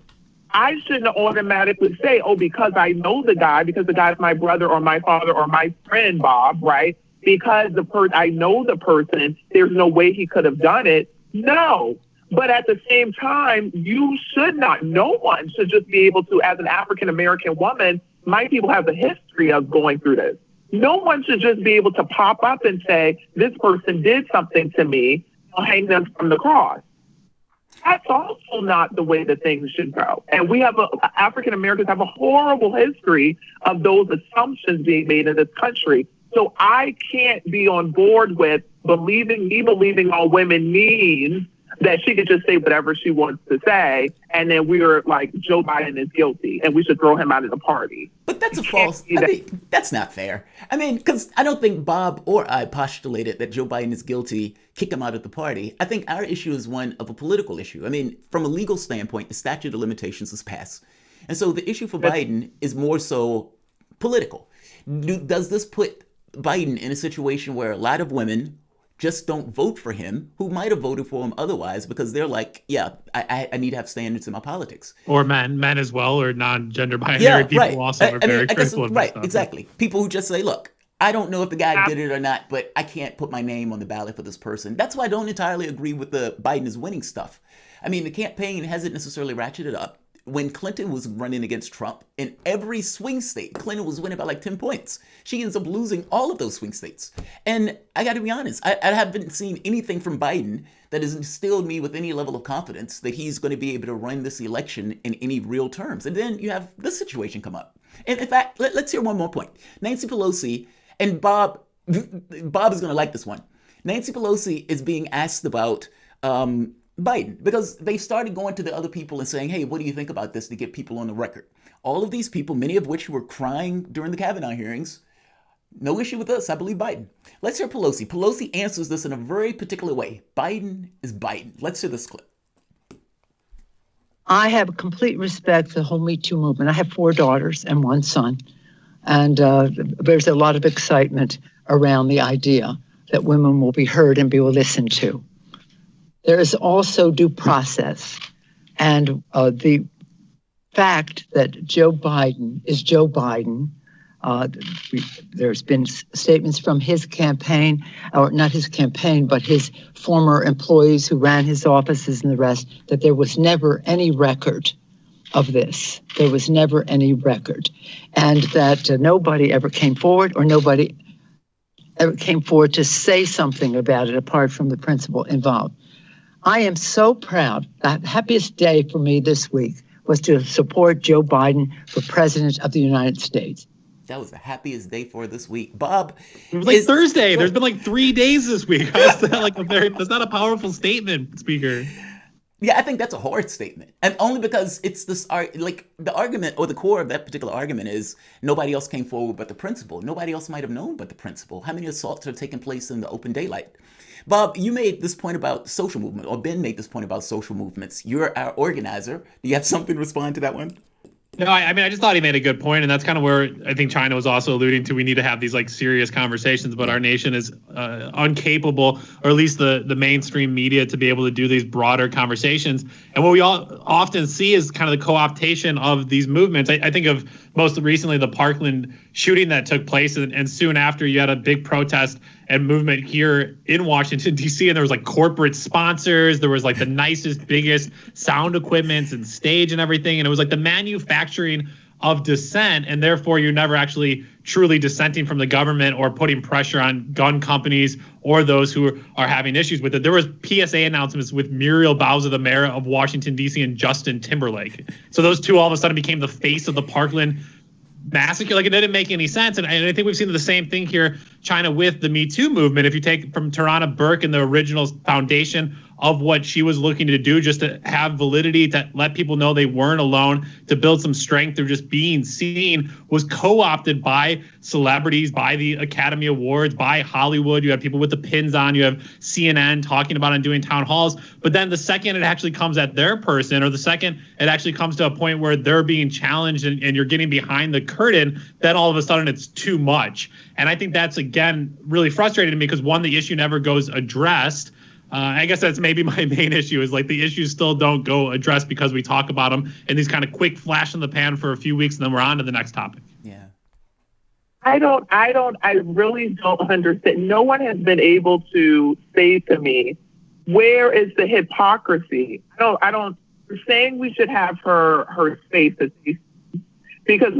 I shouldn't automatically say, oh, because I know the guy, because the guy's my brother or my father or my friend, Bob, right? Because I know the person, there's no way he could have done it. No. But at the same time, you should not, no one should just be able to, as an African-American woman, my people have a history of going through this. No one should just be able to pop up and say, this person did something to me, I'll hang them from the cross. That's also not the way that things should go. And we have, African Americans have a horrible history of those assumptions being made in this country. So I can't be on board with believing all women means that she could just say whatever she wants to say, and then we're like, Joe Biden is guilty, and we should throw him out of the party. But that's a false. I mean, that's not fair. I mean, because I don't think Bob or I postulated that Joe Biden is guilty, kick him out of the party. I think our issue is one of a political issue. I mean, from a legal standpoint, the statute of limitations is passed. And so the issue for Biden is more so political. Does this put Biden in a situation where a lot of women just don't vote for him who might have voted for him otherwise because they're like, yeah, I need to have standards in my politics. Or men as well, or non-gender binary people right. also are very critical of this stuff. Exactly. People who just say, look, I don't know if the guy did it or not, but I can't put my name on the ballot for this person. That's why I don't entirely agree with the Biden is winning stuff. I mean, the campaign hasn't necessarily ratcheted up. When Clinton was running against Trump, in every swing state, Clinton was winning by like 10 points. She ends up losing all of those swing states. And I got to be honest, I haven't seen anything from Biden that has instilled me with any level of confidence that he's going to be able to run this election in any real terms. And then you have this situation come up. And in fact, let's hear one more point. Nancy Pelosi, and Bob is going to like this one. Nancy Pelosi is being asked about Biden, because they started going to the other people and saying, hey, what do you think about this, to get people on the record? All of these people, many of which were crying during the Kavanaugh hearings, no issue with us, I believe Biden. Let's hear Pelosi. Pelosi answers this in a very particular way. Biden is Biden. Let's hear this clip. I have complete respect for the whole Me Too movement. I have 4 daughters and 1 son. And there's a lot of excitement around the idea that women will be heard and be listened to. There is also due process, and the fact that Joe Biden is Joe Biden. There's been statements from his campaign, or not his campaign, but his former employees who ran his offices and the rest, that there was never any record of this. There was never any record. And that nobody ever came forward, or nobody ever came forward to say something about it apart from the principal involved. I am so proud. The happiest day for me this week was to support Joe Biden for president of the United States. That was the happiest day for this week. Bob. It was like Thursday. There's been like 3 days this week. How's that that's not a powerful statement, Speaker. Yeah, I think that's a hard statement. And only because it's this, like, the argument or the core of that particular argument is nobody else came forward but the principal. Nobody else might have known but the principal. How many assaults have taken place in the open daylight? Bob, you made this point about social movement, or Ben made this point about social movements. You're our organizer. Do you have something to respond to that one? No, I mean, I just thought he made a good point, and that's kind of where I think China was also alluding to. We need to have these like serious conversations, but our nation is incapable, or at least the mainstream media, to be able to do these broader conversations. And what we all often see is kind of the co-optation of these movements. I think of most recently the Parkland shooting that took place, and soon after you had a big protest and movement here in Washington, D.C., and there was like corporate sponsors. There was like the nicest, biggest sound equipment and stage and everything. And it was like the manufacturing of dissent. And therefore, you're never actually truly dissenting from the government or putting pressure on gun companies or those who are having issues with it. There was PSA announcements with Muriel Bowser, the mayor of Washington, D.C., and Justin Timberlake. So those two all of a sudden became the face of the Parkland massacre. Like, it didn't make any sense. And I think we've seen the same thing here, China, with the Me Too movement. If you take from Tarana Burke and the original foundation of what she was looking to do, just to have validity, to let people know they weren't alone, to build some strength through just being seen, was co-opted by celebrities, by the Academy Awards, by Hollywood. You have people with the pins on, you have CNN talking about it and doing town halls. But then the second it actually comes at their person, or the second it actually comes to a point where they're being challenged and you're getting behind the curtain, then all of a sudden it's too much. And I think that's, again, really frustrating to me, because one, the issue never goes addressed. I guess that's maybe my main issue, is like the issues still don't go addressed because we talk about them in these kind of quick flash in the pan for a few weeks, and then we're on to the next topic. Yeah. I really don't understand. No one has been able to say to me, where is the hypocrisy? We're saying we should have her space, because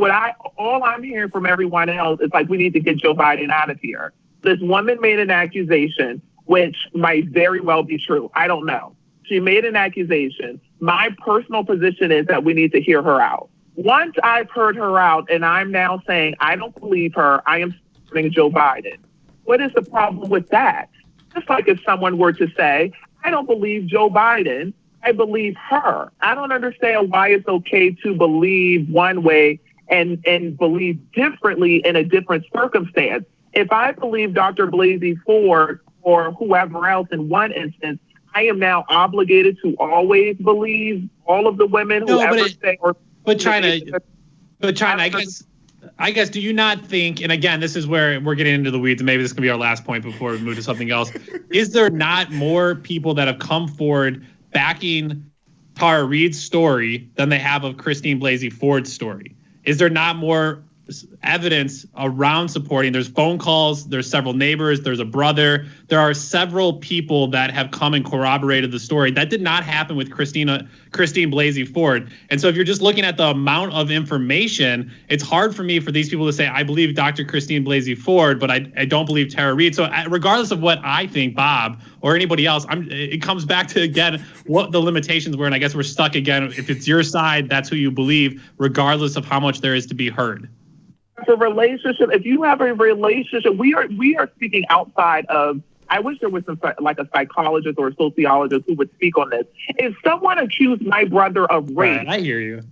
all I'm hearing from everyone else is like, we need to get Joe Biden out of here. This woman made an accusation, which might very well be true. I don't know. She made an accusation. My personal position is that we need to hear her out. Once I've heard her out, and I'm now saying I don't believe her, I am supporting Joe Biden. What is the problem with that? Just like if someone were to say, I don't believe Joe Biden, I believe her. I don't understand why it's okay to believe one way and believe differently in a different circumstance. If I believe Dr. Blasey Ford or whoever else in one instance, I am now obligated to always believe all of the women who say. But China, I guess, do you not think, and again, this is where we're getting into the weeds, and maybe this can be our last point before we move to something else. Is there not more people that have come forward backing Tara Reade's story than they have of Christine Blasey Ford's story? Is there not more evidence around supporting? There's phone calls, there's several neighbors, there's a brother, there are several people that have come and corroborated the story. That did not happen with Christine Blasey Ford. And so if you're just looking at the amount of information, it's hard for me for these people to say, I believe Dr. Christine Blasey Ford, but I don't believe Tara Reade. So regardless of what I think, Bob, or anybody else, it comes back to, again, what the limitations were. And I guess we're stuck again. If it's your side, that's who you believe, regardless of how much there is to be heard. A relationship, if you have a relationship, we are speaking outside of, I wish there was like a psychologist or a sociologist who would speak on this. If someone accused my brother of rape, right, I hear you.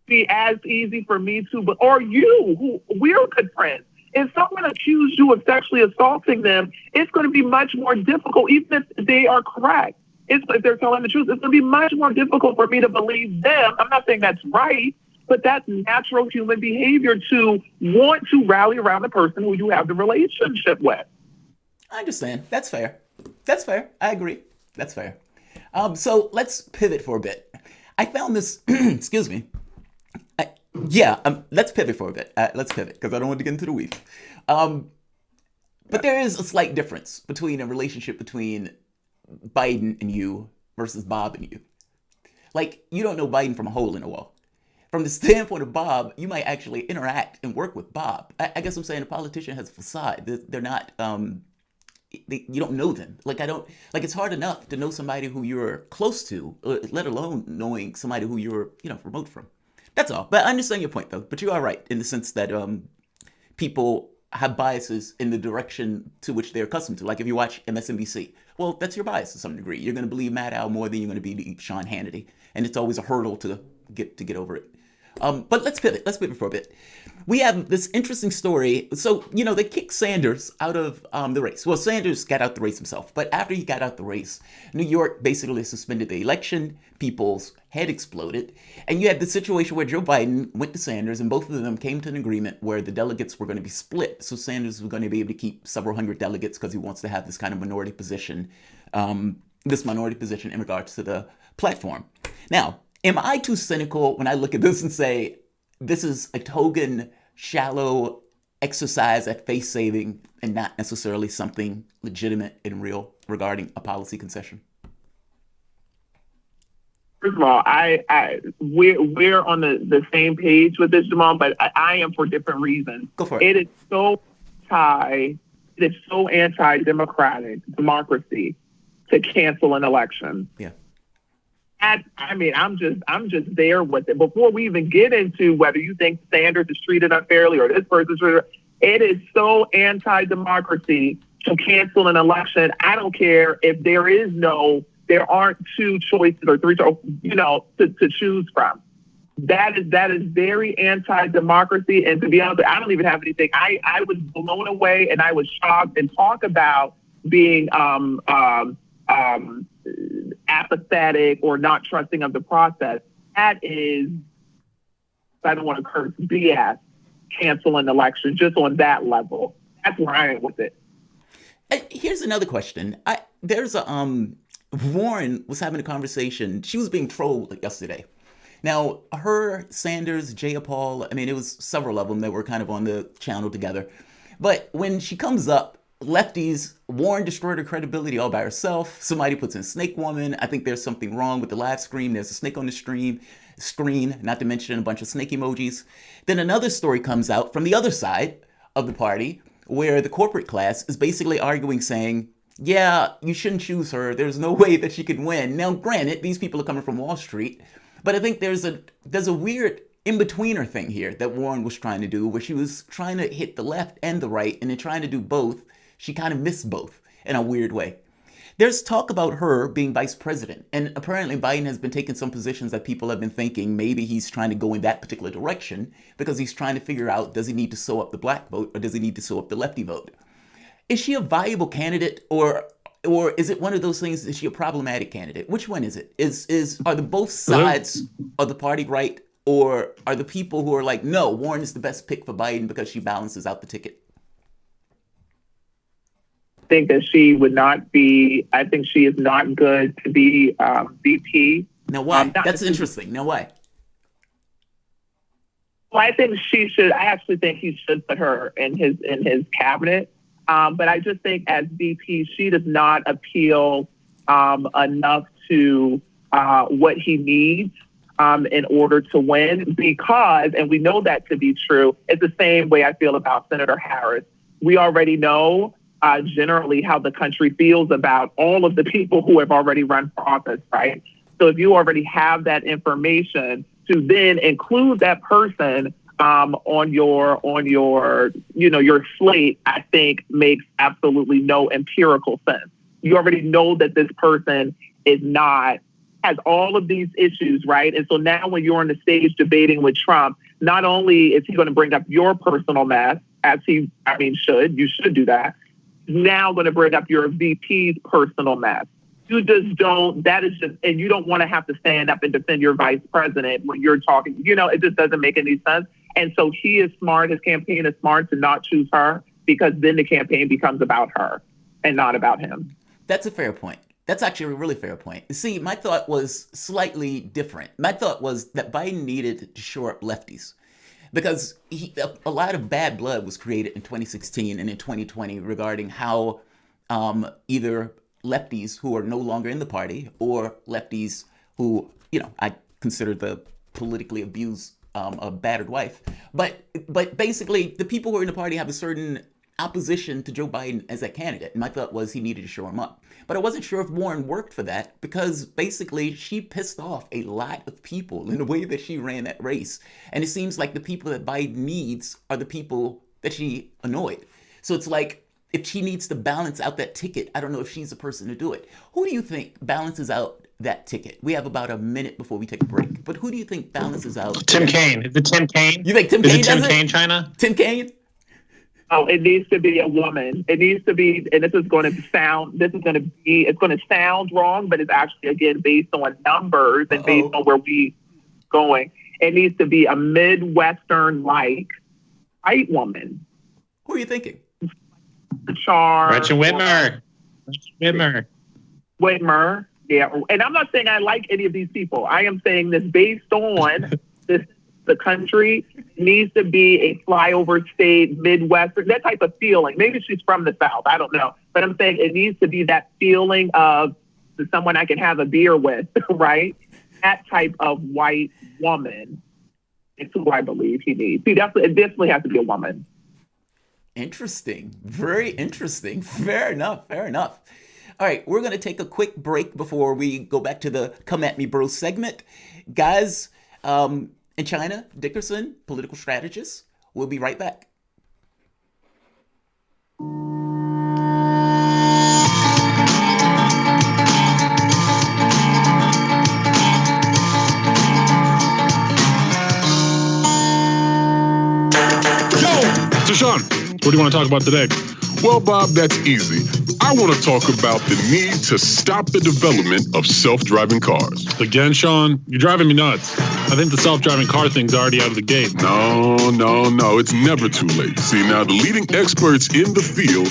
Be as easy for me to, or you, who we're good friends. If someone accused you of sexually assaulting them, it's going to be much more difficult, even if they are correct. If they're telling the truth, it's going to be much more difficult for me to believe them. I'm not saying that's right, but that's natural human behavior to want to rally around the person who you have the relationship with. I understand. That's fair. That's fair. I agree. That's fair. So let's pivot for a bit. I found this, excuse me. Let's pivot for a bit. Let's pivot, because I don't want to get into the weeds. But there is a slight difference between a relationship between Biden and you versus Bob and you. Like, you don't know Biden from a hole in a wall. from the standpoint of Bob, you might actually interact and work with Bob. I guess I'm saying a politician has a facade. They're not. You don't know them. It's hard enough to know somebody who you're close to, let alone knowing somebody who you're remote from. That's all. But I understand your point though. But you are right in the sense that people have biases in the direction to which they're accustomed to. Like if you watch MSNBC, well, that's your bias to some degree. You're going to believe Matt Al more than you're going to be Sean Hannity, and it's always a hurdle to get over it. But let's pivot. Let's pivot for a bit. We have this interesting story. So, they kicked Sanders out of the race. Well, Sanders got out the race himself. But after he got out the race, New York basically suspended the election. People's head exploded. And you had the situation where Joe Biden went to Sanders, and both of them came to an agreement where the delegates were going to be split. So Sanders was going to be able to keep several hundred delegates because he wants to have this kind of minority position, in regards to the platform. Now, am I too cynical when I look at this and say, this is a token, shallow exercise at face saving and not necessarily something legitimate and real regarding a policy concession? First of all, we're on the same page with this, Jamal, but I am for different reasons. Go for it. It is so democracy to cancel an election. Yeah. I'm just there with it. Before we even get into whether you think Sanders is treated unfairly or this person's treated, it is so anti-democracy to cancel an election. I don't care if there aren't two choices or three, to choose from. That is very anti-democracy. And to be honest, I don't even have anything. I was blown away and I was shocked, and talk about being apathetic or not trusting of the process. That is, I don't want to curse, BS. Cancel an election just on that level. That's where I am with it. Here's another question. Warren was having a conversation. She was being trolled yesterday. Now, her, Sanders, Jayapal, it was several of them that were kind of on the channel together. But when she comes up, lefties, Warren destroyed her credibility all by herself. Somebody puts in Snake Woman. I think there's something wrong with the live stream. There's a snake on the screen, not to mention a bunch of snake emojis. Then another story comes out from the other side of the party where the corporate class is basically arguing, saying, yeah, you shouldn't choose her. There's no way that she could win. Now, granted, these people are coming from Wall Street, but I think there's a weird in-betweener thing here that Warren was trying to do, where she was trying to hit the left and the right, and in trying to do both, she kind of missed both in a weird way. There's talk about her being vice president, and apparently Biden has been taking some positions that people have been thinking maybe he's trying to go in that particular direction because he's trying to figure out, does he need to sew up the black vote or does he need to sew up the lefty vote? Is she a viable candidate, or is it one of those things, is she a problematic candidate? Which one is it? Are the both sides of the party right, or are the people who are like, no, Warren is the best pick for Biden because she balances out the ticket? Think that she would not be, I think she is not good to be VP. Now why? That's interesting. Now why? Well, I think she should, I actually think he should put her in his cabinet. But I just think as VP, she does not appeal enough to what he needs in order to win, because, and we know that to be true, it's the same way I feel about Senator Harris. We already know generally how the country feels about all of the people who have already run for office, right? So if you already have that information, to then include that person on your your slate, I think makes absolutely no empirical sense. You already know that this person has all of these issues, right? And so now when you're on the stage debating with Trump, not only is he going to bring up your personal mess, as you should do that, now going to bring up your VP's personal mess. You just don't, and you don't want to have to stand up and defend your vice president when you're talking, it just doesn't make any sense. And so he is smart, his campaign is smart to not choose her, because then the campaign becomes about her and not about him. That's a fair point. That's actually a really fair point. See, my thought was slightly different. My thought was that Biden needed to shore up lefties, because a lot of bad blood was created in 2016 and in 2020 regarding how either lefties who are no longer in the party, or lefties who, I consider the politically abused a battered wife. But basically, the people who are in the party have a certain opposition to Joe Biden as a candidate. And my thought was he needed to show him up. But I wasn't sure if Warren worked for that because basically she pissed off a lot of people in the way that she ran that race. And it seems like the people that Biden needs are the people that she annoyed. So it's like, if she needs to balance out that ticket, I don't know if she's the person to do it. Who do you think balances out that ticket? We have about a minute before we take a break. But who do you think balances out? Tim Kaine. Is it Tim Kaine? You think Tim Kaine does it? Is it Tim Kaine, China? Tim Kaine? Oh, it needs to be a woman. It needs to be, and it's going to sound wrong, but it's actually, again, based on numbers and based on where we going. It needs to be a Midwestern-like white woman. Who are you thinking? Gretchen Whitmer. Whitmer, yeah. And I'm not saying I like any of these people. I am saying this based on the country needs to be a flyover state, Midwestern, that type of feeling. Maybe she's from the South. I don't know. But I'm saying it needs to be that feeling of someone I can have a beer with, right? That type of white woman is who I believe he needs. It definitely has to be a woman. Interesting. Very interesting. Fair enough. All right, we're going to take a quick break before we go back to the Come At Me Bro segment. Guys, in China, Dickerson, political strategist. We'll be right back. Deshaun, what do you want to talk about today? Well, Bob, that's easy. I want to talk about the need to stop the development of self-driving cars. Again, Sean, you're driving me nuts. I think the self-driving car thing's already out of the gate. No. It's never too late. See, now the leading experts in the field,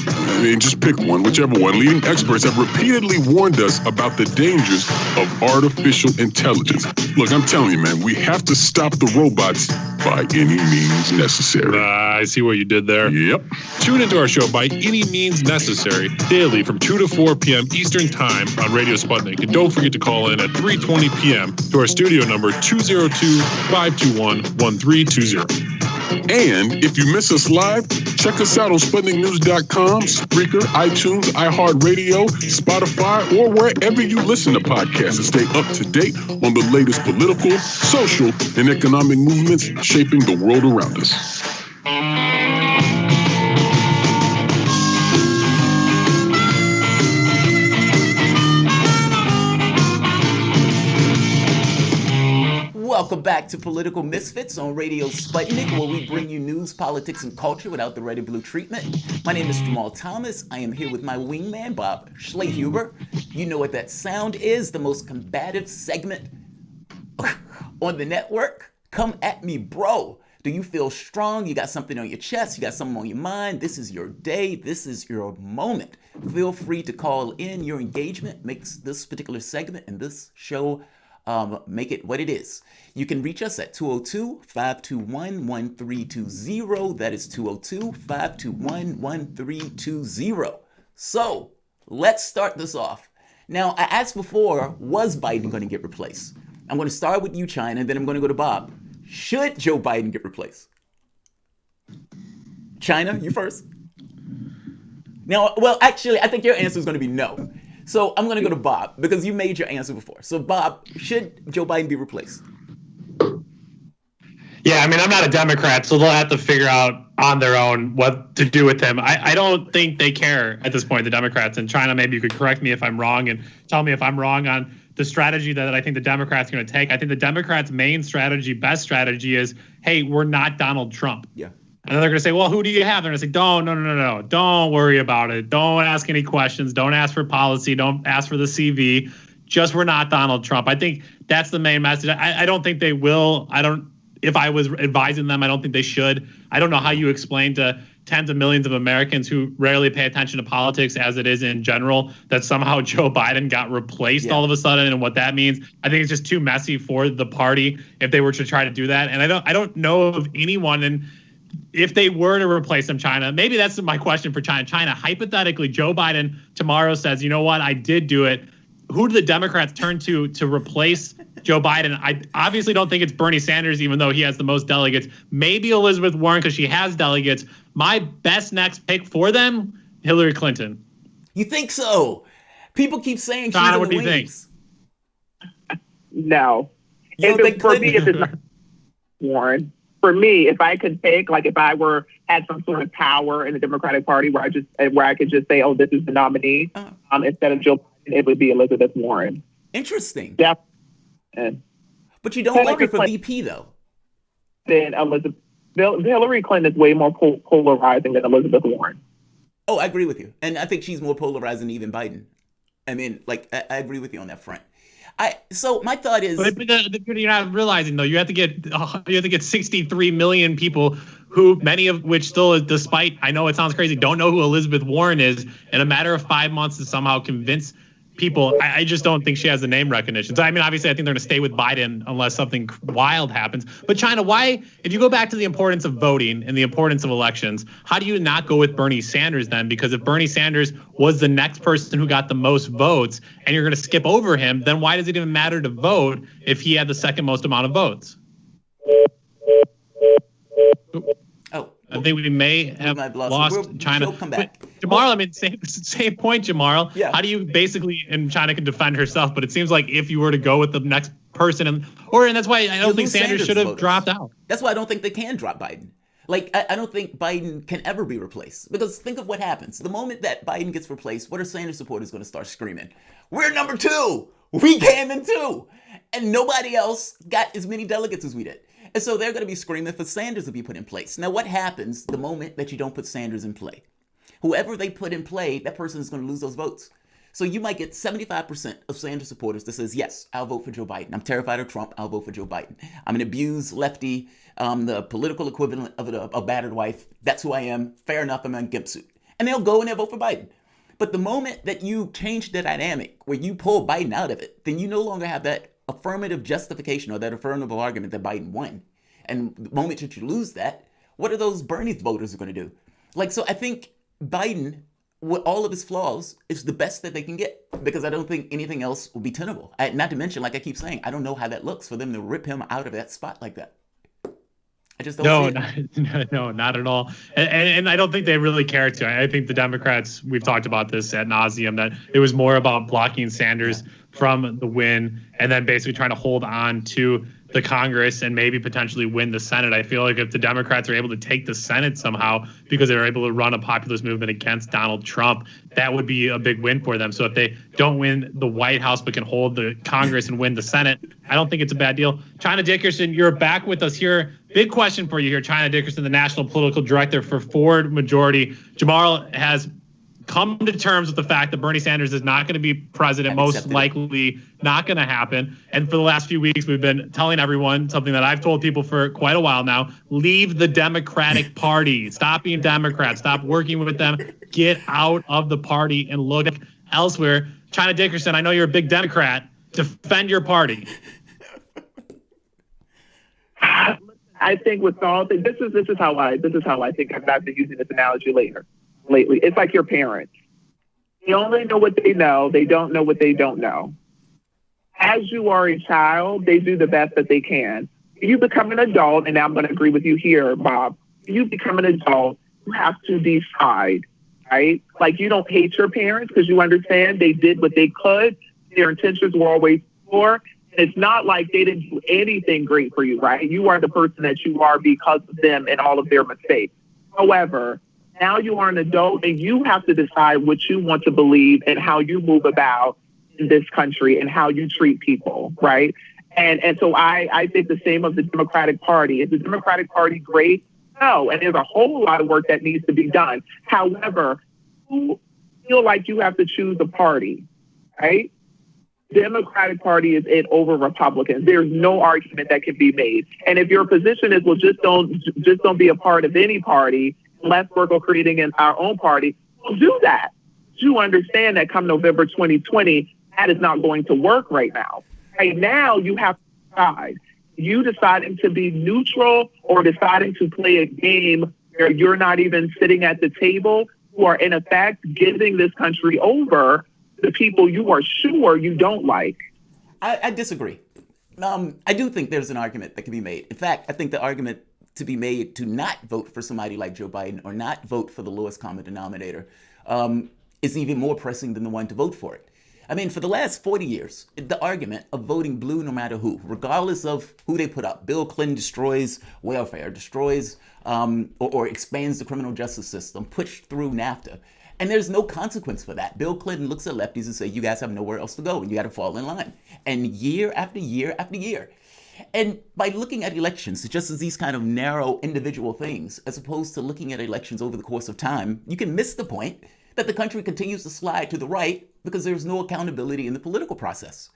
just pick one, whichever one, leading experts have repeatedly warned us about the dangers of artificial intelligence. Look, I'm telling you, man, we have to stop the robots by any means necessary. I see what you did there. Yep. Tune into our show By Any Means Necessary daily from 2 to 4 p.m. Eastern Time on Radio Sputnik. And don't forget to call in at 3:20 p.m. to our studio number 202-521-1320. And if you miss us live, check us out on SputnikNews.com, Spreaker, iTunes, iHeartRadio, Spotify, or wherever you listen to podcasts and stay up to date on the latest political, social, and economic movements shaping the world around us. Welcome back to Political Misfits on Radio Sputnik, where we bring you news, politics, and culture without the red and blue treatment. My name is Jamal Thomas. I am here with my wingman, Bob Schlehuber. You know what that sound is, the most combative segment on the network. Come at me, bro. Do you feel strong? You got something on your chest? You got something on your mind? This is your day. This is your moment. Feel free to call in. Your engagement makes this particular segment and this show make it what it is. You can reach us at 202-521-1320. That is 202-521-1320. So let's start this off. Now, I asked before, was Biden going to get replaced? I'm going to start with you, China, and then I'm going to go to Bob. Should Joe Biden get replaced? China, you first. Now, well, actually, I think your answer is going to be no. So I'm going to go to Bob because you made your answer before. So Bob, should Joe Biden be replaced? Yeah, I mean, I'm not a Democrat, so they'll have to figure out on their own what to do with him. I don't think they care at this point, the Democrats. In China, maybe you could correct me if I'm wrong and tell me if I'm wrong on the strategy that I think the Democrats are going to take. I think the Democrats' main strategy, best strategy is, hey, we're not Donald Trump. Yeah. And then they're going to say, well, who do you have? They're going to say, no. Don't worry about it. Don't ask any questions. Don't ask for policy. Don't ask for the CV. Just we're not Donald Trump. I think that's the main message. I don't think they will. If I was advising them, I don't think they should. I don't know how you explain to tens of millions of Americans who rarely pay attention to politics as it is in general that somehow Joe Biden got replaced all of a sudden and what that means. I think it's just too messy for the party if they were to try to do that. And I don't know of anyone, and if they were to replace him, China, maybe that's my question for China. Hypothetically, Joe Biden tomorrow says, you know what, I did do it. who do the Democrats turn to replace Joe Biden? I obviously don't think it's Bernie Sanders, even though he has the most delegates. Maybe Elizabeth Warren, because she has delegates. My best next pick for them, Hillary Clinton. You think so? People keep saying she's China, in what the do you think? wings. No. You don't think For me, Clinton? if it's not Warren, for me, if I could pick, like if I had some sort of power in the Democratic Party where I could just say, oh, this is the nominee, instead of Joe Biden, it would be Elizabeth Warren. Interesting. Definitely. But you don't like her for VP, though. Then Hillary Clinton is way more polarizing than Elizabeth Warren. Oh, I agree with you. And I think she's more polarizing than even Biden. I mean, like, I agree with you on that front. So my thought is, but you're not realizing though. You have to get 63 million people, who many of which still, despite I know it sounds crazy, don't know who Elizabeth Warren is. In a matter of 5 months to somehow convince people, I just don't think she has the name recognition. So I mean, obviously, I think they're going to stay with Biden unless something wild happens. But China, why? If you go back to the importance of voting and the importance of elections, how do you not go with Bernie Sanders then? Because if Bernie Sanders was the next person who got the most votes, and you're going to skip over him, then why does it even matter to vote if he had the second most amount of votes? I think we may have lost China. Come back. Jamal, I mean, same point, Jamal. Yeah. How do you basically, and China can defend herself, but it seems like if you were to go with the next person, and that's why I don't think Sanders should have dropped out. That's why I don't think they can drop Biden. Like, I don't think Biden can ever be replaced. Because think of what happens. The moment that Biden gets replaced, what are Sanders supporters going to start screaming? We're number 2. We came in 2. And nobody else got as many delegates as we did. And so they're going to be screaming for Sanders to be put in place. Now, what happens the moment that you don't put Sanders in play? Whoever they put in play, that person is going to lose those votes. So you might get 75% of Sanders supporters that says, yes, I'll vote for Joe Biden. I'm terrified of Trump. I'll vote for Joe Biden. I'm an abused lefty, the political equivalent of a battered wife. That's who I am. Fair enough. I'm in gimp suit. And they'll go and they'll vote for Biden. But the moment that you change the dynamic where you pull Biden out of it, then you no longer have that affirmative justification or that affirmative argument that Biden won. And the moment that you lose that, what are those Bernie voters going to do? Like, so I think Biden, with all of his flaws, is the best that they can get, because I don't think anything else will be tenable. Not to mention, like I keep saying, I don't know how that looks for them to rip him out of that spot like that. I just don't see it. No, not at all. And I don't think they really care to. I think the Democrats, we've talked about this ad nauseum, that it was more about blocking Sanders from the win and then basically trying to hold on to the Congress and maybe potentially win the Senate. I feel like if the Democrats are able to take the Senate somehow because they're able to run a populist movement against Donald Trump, that would be a big win for them. So if they don't win the White House but can hold the Congress and win the Senate, I don't think it's a bad deal. China Dickerson, you're back with us here. Big question for you here. China Dickerson, the National Political Director for Ford Majority. Jamal has come to terms with the fact that Bernie Sanders is not going to be president, most likely not going to happen. And for the last few weeks, we've been telling everyone something that I've told people for quite a while now: leave the Democratic Party. Stop being Democrats. Stop working with them. Get out of the party and look elsewhere. China Dickerson, I know you're a big Democrat. Defend your party. I think with all things, this is how I think. I've been using this analogy lately. It's like your parents. They only know what they know. They don't know what they don't know. As you are a child, they do the best that they can. You become an adult, and I'm going to agree with you here, Bob. You become an adult, you have to decide, right? Like, you don't hate your parents because you understand they did what they could. Their intentions were always pure. And it's not like they didn't do anything great for you, right? You are the person that you are because of them and all of their mistakes. However, now you are an adult and you have to decide what you want to believe and how you move about in this country and how you treat people, right? And so I think the same of the Democratic Party. Is the Democratic Party great? No, and there's a whole lot of work that needs to be done. However, you feel like you have to choose a party, right? Democratic Party is it over Republicans. There's no argument that can be made. And if your position is, well, just don't be a part of any party, let's work on creating our own party, well, do that. You understand that come November 2020, that is not going to work right now. Right now, you have to decide. You deciding to be neutral or deciding to play a game where you're not even sitting at the table, who are in effect giving this country over to the people you are sure you don't like. I disagree. I do think there's an argument that can be made. In fact, I think the argument to be made to not vote for somebody like Joe Biden or not vote for the lowest common denominator is even more pressing than the one to vote for it. I mean, for the last 40 years, the argument of voting blue no matter who, regardless of who they put up, Bill Clinton destroys welfare, destroys or expands the criminal justice system, pushed through NAFTA. And there's no consequence for that. Bill Clinton looks at lefties and says, you guys have nowhere else to go and you got to fall in line. And year after year after year. And by looking at elections just as these kind of narrow individual things, as opposed to looking at elections over the course of time, you can miss the point that the country continues to slide to the right because there's no accountability in the political process.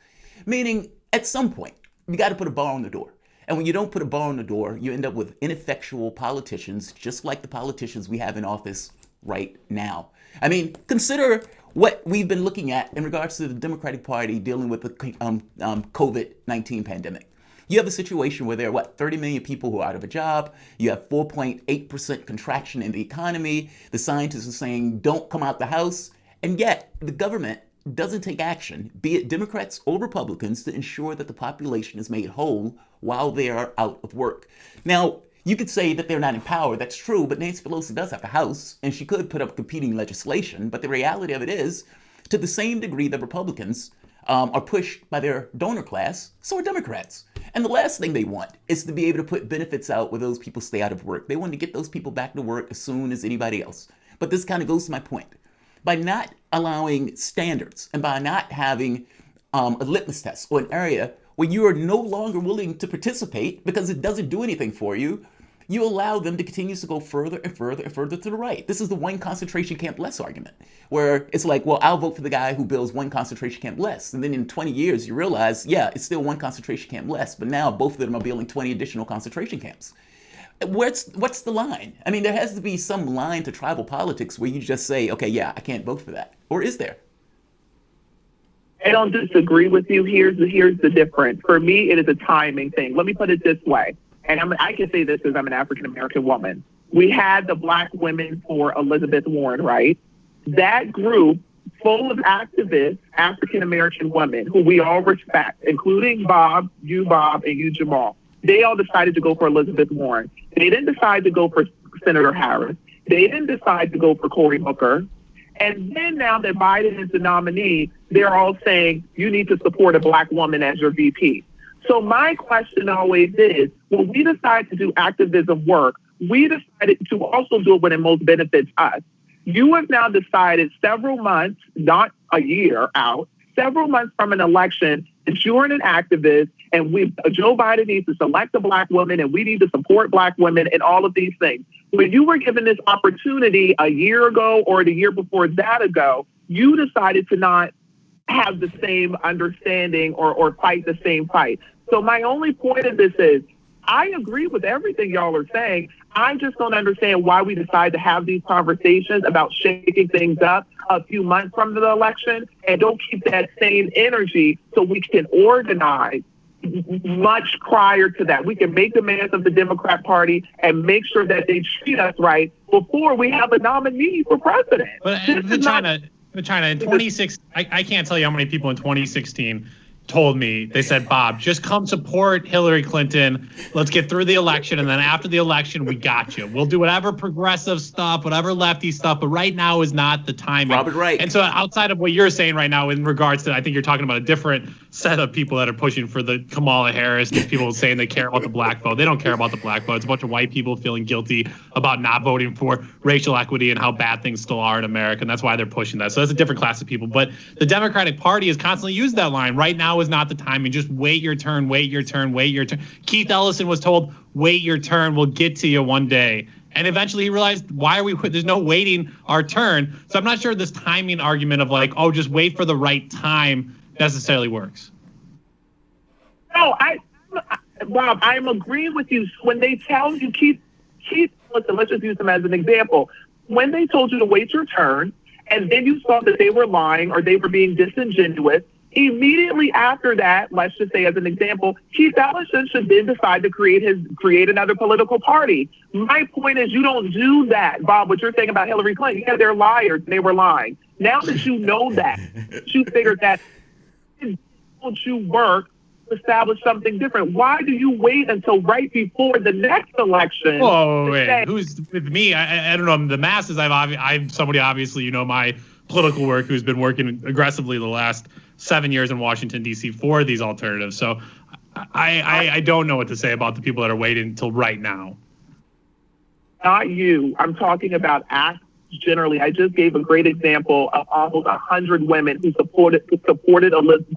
Meaning, at some point, you got to put a bar on the door. And when you don't put a bar on the door, you end up with ineffectual politicians, just like the politicians we have in office right now. I mean, consider what we've been looking at in regards to the Democratic Party dealing with the COVID-19 pandemic. You have a situation where there are, 30 million people who are out of a job. You have 4.8% contraction in the economy. The scientists are saying, don't come out the house. And yet, the government doesn't take action, be it Democrats or Republicans, to ensure that the population is made whole while they are out of work. Now, you could say that they're not in power. That's true, but Nancy Pelosi does have a House, and she could put up competing legislation. But the reality of it is, to the same degree that Republicans are pushed by their donor class, so are Democrats. And the last thing they want is to be able to put benefits out where those people stay out of work. They want to get those people back to work as soon as anybody else. But this kind of goes to my point. By not allowing standards and by not having a litmus test or an area where you are no longer willing to participate because it doesn't do anything for you, you allow them to continue to go further and further and further to the right. This is the one concentration camp less argument, where it's like, well, I'll vote for the guy who builds one concentration camp less. And then in 20 years, you realize, yeah, it's still one concentration camp less, but now both of them are building 20 additional concentration camps. What's the line? I mean, there has to be some line to tribal politics where you just say, okay, yeah, I can't vote for that. Or is there? I don't disagree with you. Here's the difference. For me, it is a timing thing. Let me put it this way. And I can say this because I'm an African-American woman. We had the Black Women for Elizabeth Warren, right? That group full of activists, African-American women who we all respect, including Bob, and you, Jamal. They all decided to go for Elizabeth Warren. They didn't decide to go for Senator Harris. They didn't decide to go for Cory Booker. And then now that Biden is the nominee, they're all saying, you need to support a Black woman as your VP. So my question always is, when we decide to do activism work, we decided to also do it when it most benefits us. You have now decided several months, not a year out, several months from an election, that you're an activist and Joe Biden needs to select a Black woman and we need to support Black women and all of these things. When you were given this opportunity a year ago or the year before that ago, you decided to not have the same understanding or fight the same fight. So my only point of this is, I agree with everything y'all are saying. I just don't understand why we decide to have these conversations about shaking things up a few months from the election and don't keep that same energy so we can organize much prior to that. We can make demands of the Democrat Party and make sure that they treat us right before we have a nominee for president. But China in 2016, I can't tell you how many people in 2016 told me, they said, Bob, just come support Hillary Clinton. Let's get through the election. And then after the election, we got you. We'll do whatever progressive stuff, whatever lefty stuff. But right now is not the timing. Robert Wright. And so outside of what you're saying right now in regards to, I think you're talking about a different set of people that are pushing for the Kamala Harris. These people saying they care about the Black vote. They don't care about the Black vote. It's a bunch of white people feeling guilty about not voting for racial equity and how bad things still are in America. And that's why they're pushing that. So that's a different class of people. But the Democratic Party has constantly used that line. Right now is not the timing. Just wait your turn, wait your turn, wait your turn. Keith Ellison was told, wait your turn, we'll get to you one day. And eventually he realized, there's no waiting our turn. So I'm not sure this timing argument of like, oh, just wait for the right time necessarily works. No, Bob, I'm agreeing with you. When they tell you, Keith, listen, let's just use them as an example. When they told you to wait your turn, and then you saw that they were lying or they were being disingenuous, Immediately after that, let's just say as an example, Keith Ellison should then decide to create another political party. My point is you don't do that, Bob, what you're saying about Hillary Clinton. Yeah, they're liars. They were lying. Now that you know that, you figured that, don't you work to establish something different? Why do you wait until right before the next election? Oh, wait. Who's with me? I don't know. The masses, I'm somebody, obviously, you know, my political work who's been working aggressively the last 7 years in Washington, D.C. for these alternatives. So I don't know what to say about the people that are waiting until right now. Not you. I'm talking about acts generally. I just gave a great example of almost 100 women who supported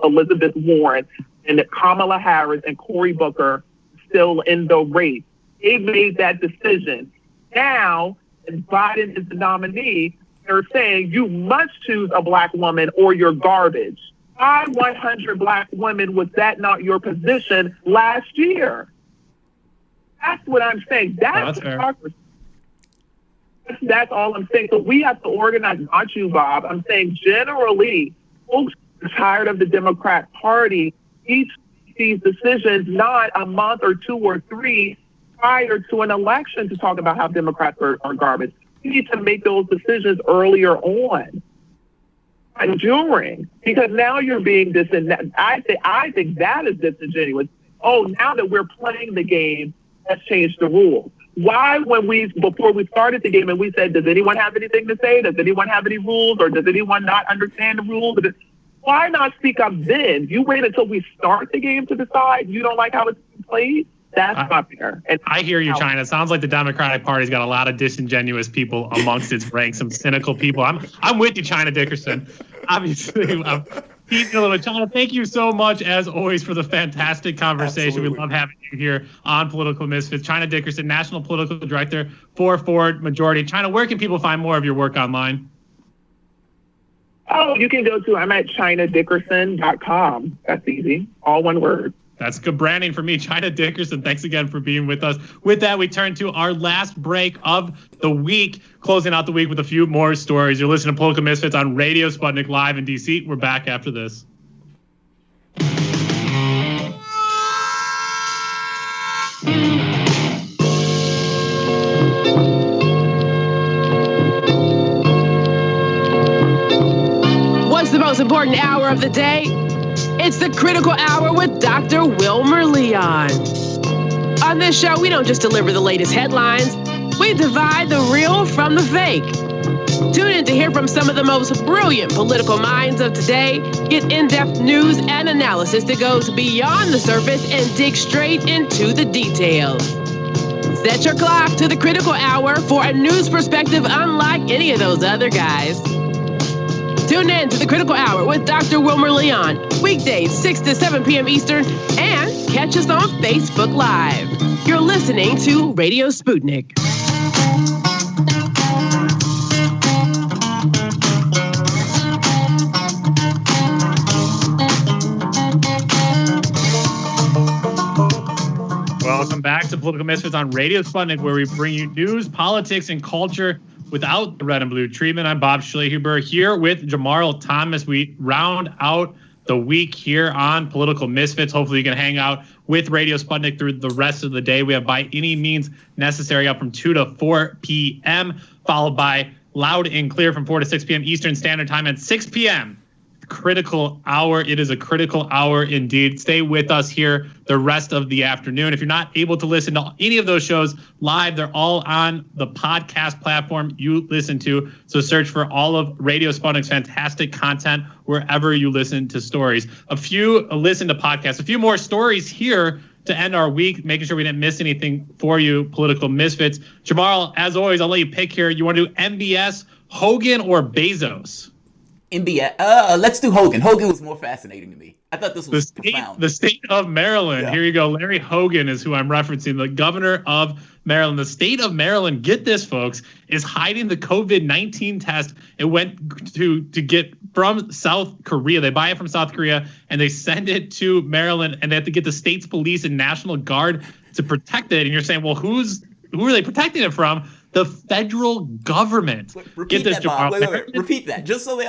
Elizabeth Warren and Kamala Harris and Cory Booker still in the race. They made that decision. Now, as Biden is the nominee, they're saying you must choose a black woman or you're garbage. Why 100 black women, was that not your position last year? That's what I'm saying. That's hypocrisy. That's all I'm saying. So we have to organize, not you, Bob. I'm saying generally, folks are tired of the Democrat Party. Each these decisions not a month or 2 or 3 prior to an election to talk about how Democrats are garbage. You need to make those decisions earlier on, and during, because now you're being I think that is disingenuous. Oh, now that we're playing the game, let's change the rules. Why, before we started the game and we said, does anyone have anything to say? Does anyone have any rules, or does anyone not understand the rules? Why not speak up then? You wait until we start the game to decide you don't like how it's played? That's not fair. And I hear you, China. It sounds like the Democratic Party's got a lot of disingenuous people amongst its ranks, some cynical people. I'm with you, China Dickerson. Obviously, China, thank you so much, as always, for the fantastic conversation. Absolutely. We love having you here on Political Misfits. China Dickerson, National Political Director for Forward Majority. China, where can people find more of your work online? Oh, you can go to, I'm at ChinaDickerson.com. That's easy. All one word. That's good branding for me. China Dickerson, thanks again for being with us. With that, we turn to our last break of the week, closing out the week with a few more stories. You're listening to Political Misfits on Radio Sputnik Live in D.C. We're back after this. What's the most important hour of the day? It's the Critical Hour with Dr. Wilmer Leon. On this show, we don't just deliver the latest headlines, we divide the real from the fake. Tune in to hear from some of the most brilliant political minds of today, get in-depth news and analysis that goes beyond the surface and dig straight into the details. Set your clock to the Critical Hour for a news perspective unlike any of those other guys. Tune in to the Critical Hour with Dr. Wilmer Leon, weekdays 6 to 7 p.m. Eastern, and catch us on Facebook Live. You're listening to Radio Sputnik. Welcome back to Political Misfits on Radio Sputnik, where we bring you news, politics, and culture without the red and blue treatment. I'm Bob Schlehuber here with Jamarl Thomas. We round out the week here on Political Misfits. Hopefully you can hang out with Radio Sputnik through the rest of the day. We have By Any Means Necessary up from 2 to 4 p.m., followed by Loud and Clear from 4 to 6 p.m. Eastern Standard Time, and 6 p.m. Critical Hour. It is a critical hour indeed. Stay with us here the rest of the afternoon. If you're not able to listen to any of those shows live, they're all on the podcast platform you listen to. So search for all of Radio Sputnik's fantastic content wherever you listen to stories. Listen to podcasts. A few more stories here to end our week, making sure we didn't miss anything for you, Political Misfits. Jamarl, as always, I'll let you pick here. You want to do MBS, Hogan, or Bezos? NBA. Let's do Hogan. Hogan was more fascinating to me. I thought this was profound. The state of Maryland. Yeah. Here you go. Larry Hogan is who I'm referencing, the governor of Maryland. The state of Maryland, get this, folks, is hiding the COVID-19 test it went to get from South Korea. They buy it from South Korea, and they send it to Maryland, and they have to get the state's police and National Guard to protect it. And you're saying, well, who are they protecting it from? The federal government. Repeat that, Bob. Wait. Repeat that. Just so they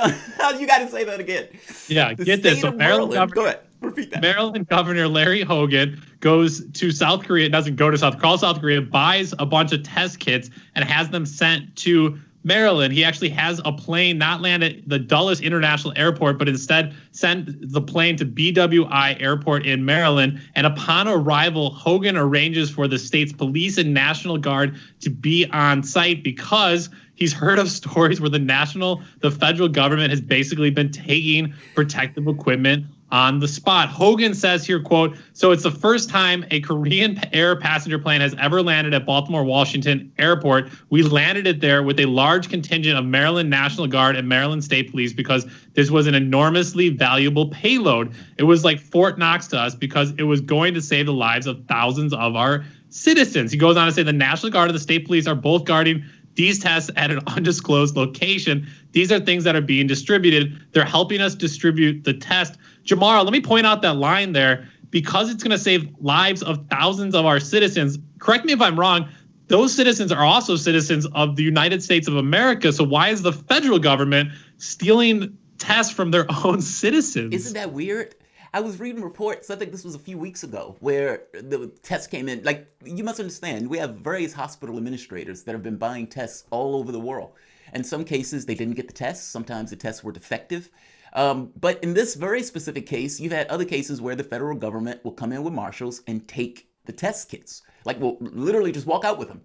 you got to say that again. Yeah, the get state this. So of Maryland. Go ahead. Repeat that. Maryland Governor Larry Hogan goes to South Korea, doesn't go to South Korea, buys a bunch of test kits and has them sent to Maryland. He actually has a plane not land at the Dulles International Airport, but instead sent the plane to BWI Airport in Maryland. And upon arrival, Hogan arranges for the state's police and National Guard to be on site because he's heard of stories where the federal government has basically been taking protective equipment on the spot. Hogan says here, quote, "So it's the first time a Korean Air passenger plane has ever landed at Baltimore Washington Airport. We landed it there with a large contingent of Maryland National Guard and Maryland State Police because this was an enormously valuable payload. It was like Fort Knox to us because it was going to save the lives of thousands of our citizens." He goes on to say the National Guard and the State Police are both guarding these tests at an undisclosed location. These are things that are being distributed. They're helping us distribute the test. Jamar, let me point out that line there. Because it's going to save lives of thousands of our citizens, correct me if I'm wrong, those citizens are also citizens of the United States of America. So why is the federal government stealing tests from their own citizens? Isn't that weird? I was reading reports, I think this was a few weeks ago, where the tests came in. Like, you must understand, we have various hospital administrators that have been buying tests all over the world. In some cases, they didn't get the tests. Sometimes the tests were defective. But in this very specific case, you've had other cases where the federal government will come in with marshals and take the test kits. Like, will literally just walk out with them.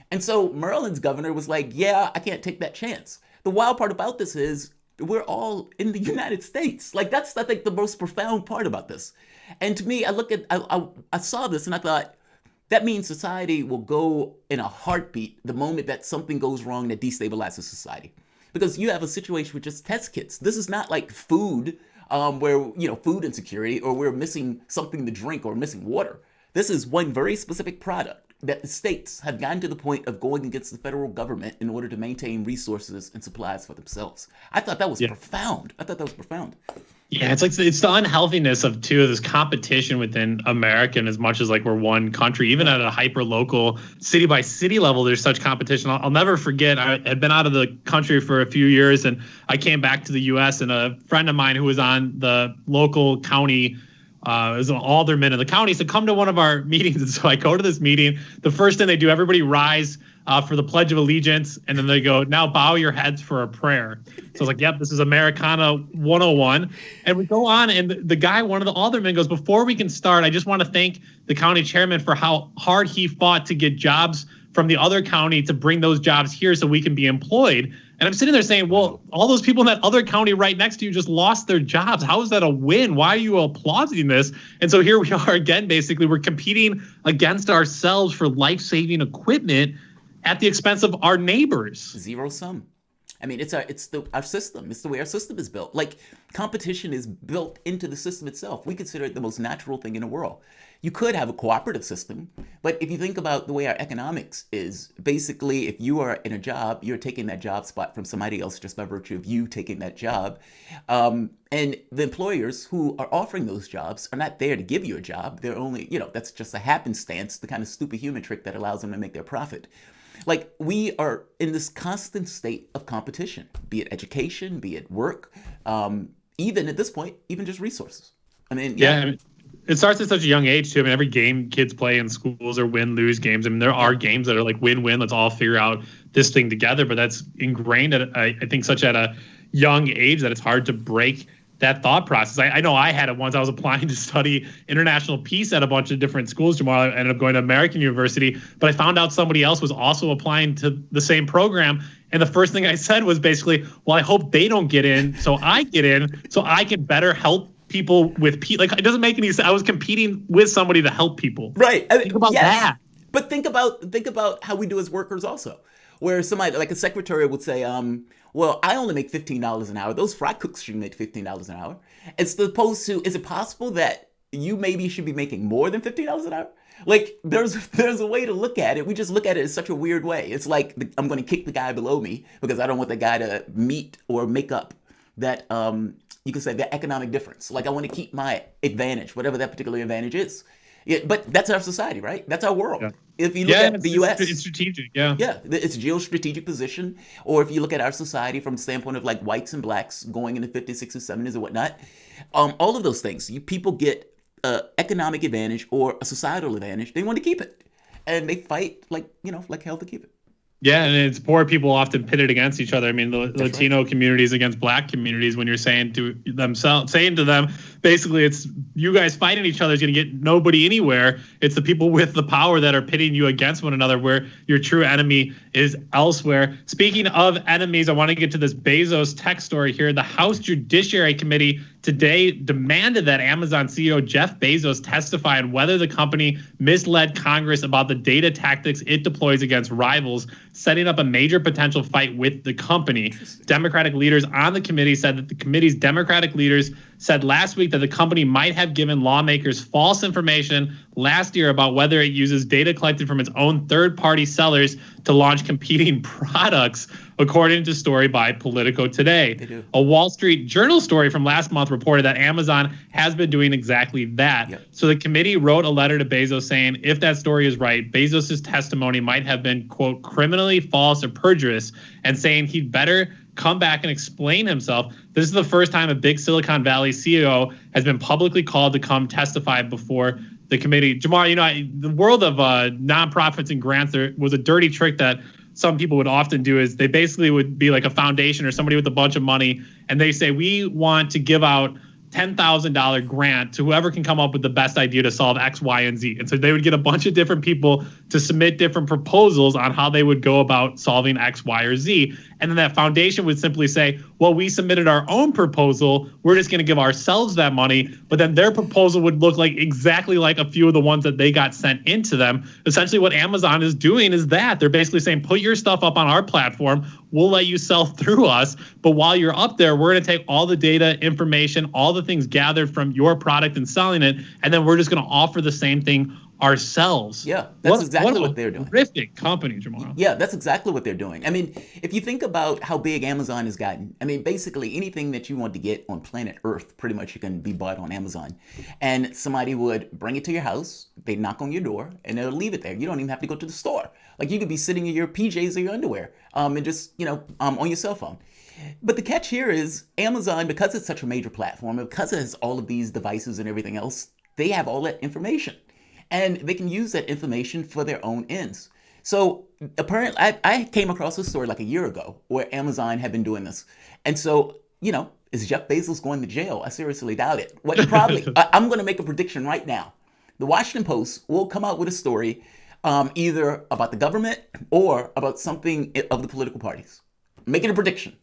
And so Maryland's governor was like, yeah, I can't take that chance. The wild part about this is we're all in the United States. Like, that's, I think, the most profound part about this. And to me, I saw this and I thought, that means society will go in a heartbeat the moment that something goes wrong that destabilizes society. Because you have a situation with just test kits. This is not like food, where, food insecurity, or we're missing something to drink or missing water. This is one very specific product that the states have gotten to the point of going against the federal government in order to maintain resources and supplies for themselves. I thought that was profound. Yeah, it's the unhealthiness of this competition within America, and as much as like we're one country, even at a hyper local city by city level, there's such competition. I'll never forget, I had been out of the country for a few years and I came back to the US, and a friend of mine who was on the local county as an alderman in the county said, come to one of our meetings. And so I go to this meeting. The first thing they do, everybody rise for the Pledge of Allegiance. And then they go, now bow your heads for a prayer. So I was like, yep, this is Americana 101. And we go on, and the guy, one of the aldermen, goes, before we can start, I just want to thank the county chairman for how hard he fought to get jobs from the other county to bring those jobs here so we can be employed. And I'm sitting there saying, well, all those people in that other county right next to you just lost their jobs. How is that a win? Why are you applauding this? And so here we are again, basically, we're competing against ourselves for life-saving equipment at the expense of our neighbors. Zero sum. I mean, it's our system. It's the way our system is built. Like, competition is built into the system itself. We consider it the most natural thing in the world. You could have a cooperative system, but if you think about the way our economics is, basically, if you are in a job, you're taking that job spot from somebody else just by virtue of you taking that job. And the employers who are offering those jobs are not there to give you a job. They're only, that's just a happenstance, the kind of stupid human trick that allows them to make their profit. Like, we are in this constant state of competition, be it education, be it work, even at this point, even just resources. I mean, it starts at such a young age too. I mean, every game kids play in schools are win-lose games. I mean, there are games that are like win-win. Let's all figure out this thing together. But that's ingrained at I think such at a young age that it's hard to break that thought process. I know I had it once. I was applying to study international peace at a bunch of different schools. Tomorrow I ended up going to American University, but I found out somebody else was also applying to the same program. And the first thing I said was basically, well, I hope they don't get in, so I get in, so I can better help people with like, it doesn't make any sense. I was competing with somebody to help people. Right. Think about that. But think about how we do as workers also, where somebody like a secretary would say, well, I only make $15 an hour. Those fry cooks should make $15 an hour. As opposed to, is it possible that you maybe should be making more than $15 an hour? Like, there's a way to look at it. We just look at it in such a weird way. It's like, I'm going to kick the guy below me because I don't want the guy to meet or make up that, you could say, the economic difference. Like, I want to keep my advantage, whatever that particular advantage is. Yeah, but that's our society, right? That's our world. If you look at the U.S., it's strategic. Yeah, it's geostrategic position. Or if you look at our society from the standpoint of like whites and blacks going into 50s, 60s, 70s, and whatnot, all of those things, people get economic advantage or a societal advantage. They want to keep it, and they fight like hell to keep it. Yeah, and it's poor people often pitted against each other. I mean, the Latino communities against black communities. When you're saying to them, basically, it's you guys fighting each other is going to get nobody anywhere. It's the people with the power that are pitting you against one another, where your true enemy is elsewhere. Speaking of enemies, I want to get to this Bezos tech story here. The House Judiciary Committee today demanded that Amazon CEO Jeff Bezos testify on whether the company misled Congress about the data tactics it deploys against rivals, setting up a major potential fight with the company. Democratic leaders on the committee said that the committee's Democratic leaders said last week that the company might have given lawmakers false information last year about whether it uses data collected from its own third-party sellers to launch competing products, according to a story by Politico today. A Wall Street Journal story from last month reported that Amazon has been doing exactly that. Yep. So the committee wrote a letter to Bezos saying, if that story is right, Bezos' testimony might have been, quote, criminally false or perjurious, and saying he'd better come back and explain himself. This is the first time a big Silicon Valley CEO has been publicly called to come testify before the committee. Jamar, the world of nonprofits and grants, there was a dirty trick that some people would often do is they basically would be like a foundation or somebody with a bunch of money, and they say, we want to give out $10,000 grant to whoever can come up with the best idea to solve X, Y, and Z. And so they would get a bunch of different people to submit different proposals on how they would go about solving X, Y, or Z. And then that foundation would simply say, well, we submitted our own proposal. We're just going to give ourselves that money. But then their proposal would look like exactly like a few of the ones that they got sent into them. Essentially what Amazon is doing is that they're basically saying, put your stuff up on our platform. We'll let you sell through us. But while you're up there, we're going to take all the data, information, all the things gathered from your product and selling it. And then we're just going to offer the same thing ourselves. Yeah, that's exactly what they're doing. Terrific company, Jamal. Yeah, that's exactly what they're doing. I mean, if you think about how big Amazon has gotten, I mean, basically anything that you want to get on planet Earth, pretty much you can be bought on Amazon. And somebody would bring it to your house, they knock on your door, and they'll leave it there. You don't even have to go to the store. Like you could be sitting in your PJs or your underwear, and just, on your cell phone. But the catch here is Amazon, because it's such a major platform, because it has all of these devices and everything else, they have all that information. And they can use that information for their own ends. So apparently, I came across this story like a year ago where Amazon had been doing this. And so, is Jeff Bezos going to jail? I seriously doubt it. I'm going to make a prediction right now. The Washington Post will come out with a story either about the government or about something of the political parties. Making a prediction.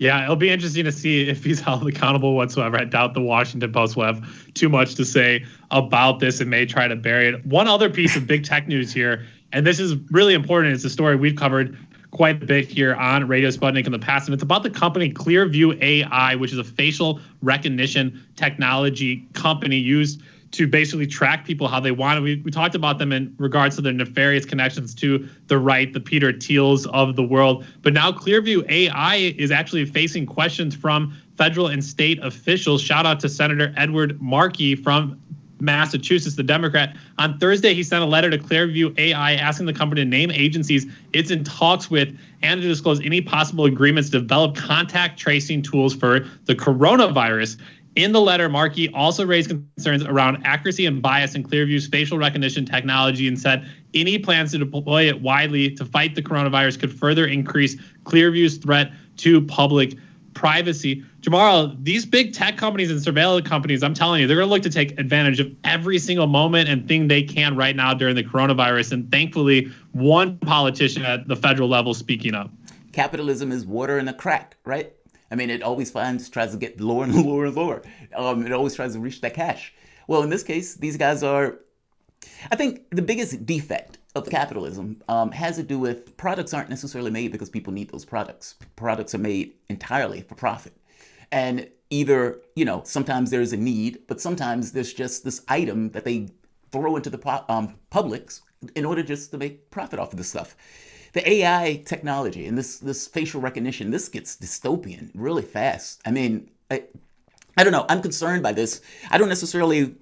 Yeah, it'll be interesting to see if he's held accountable whatsoever. I doubt the Washington Post will have too much to say about this and may try to bury it. One other piece of big tech news here, and this is really important. It's a story we've covered quite a bit here on Radio Sputnik in the past, and it's about the company Clearview AI, which is a facial recognition technology company used to basically track people how they want. We talked about them in regards to their nefarious connections to the right, the Peter Thiels of the world. But now Clearview AI is actually facing questions from federal and state officials. Shout out to Senator Edward Markey from Massachusetts, the Democrat. On Thursday, he sent a letter to Clearview AI asking the company to name agencies it's in talks with and to disclose any possible agreements to develop contact tracing tools for the coronavirus. In the letter, Markey also raised concerns around accuracy and bias in Clearview's facial recognition technology and said any plans to deploy it widely to fight the coronavirus could further increase Clearview's threat to public privacy. Jamal, these big tech companies and surveillance companies, I'm telling you, they're going to look to take advantage of every single moment and thing they can right now during the coronavirus. And thankfully, one politician at the federal level speaking up. Capitalism is water in a crack, right? I mean, it always tries to get lower and lower and lower. It always tries to reach that cash. Well, in this case, these guys are, I think the biggest defect of capitalism has to do with products aren't necessarily made because people need those products. Products are made entirely for profit. And either, sometimes there's a need, but sometimes there's just this item that they throw into the publics in order just to make profit off of this stuff. The AI technology and this facial recognition, this gets dystopian really fast. I mean, I don't know. I'm concerned by this. I don't necessarily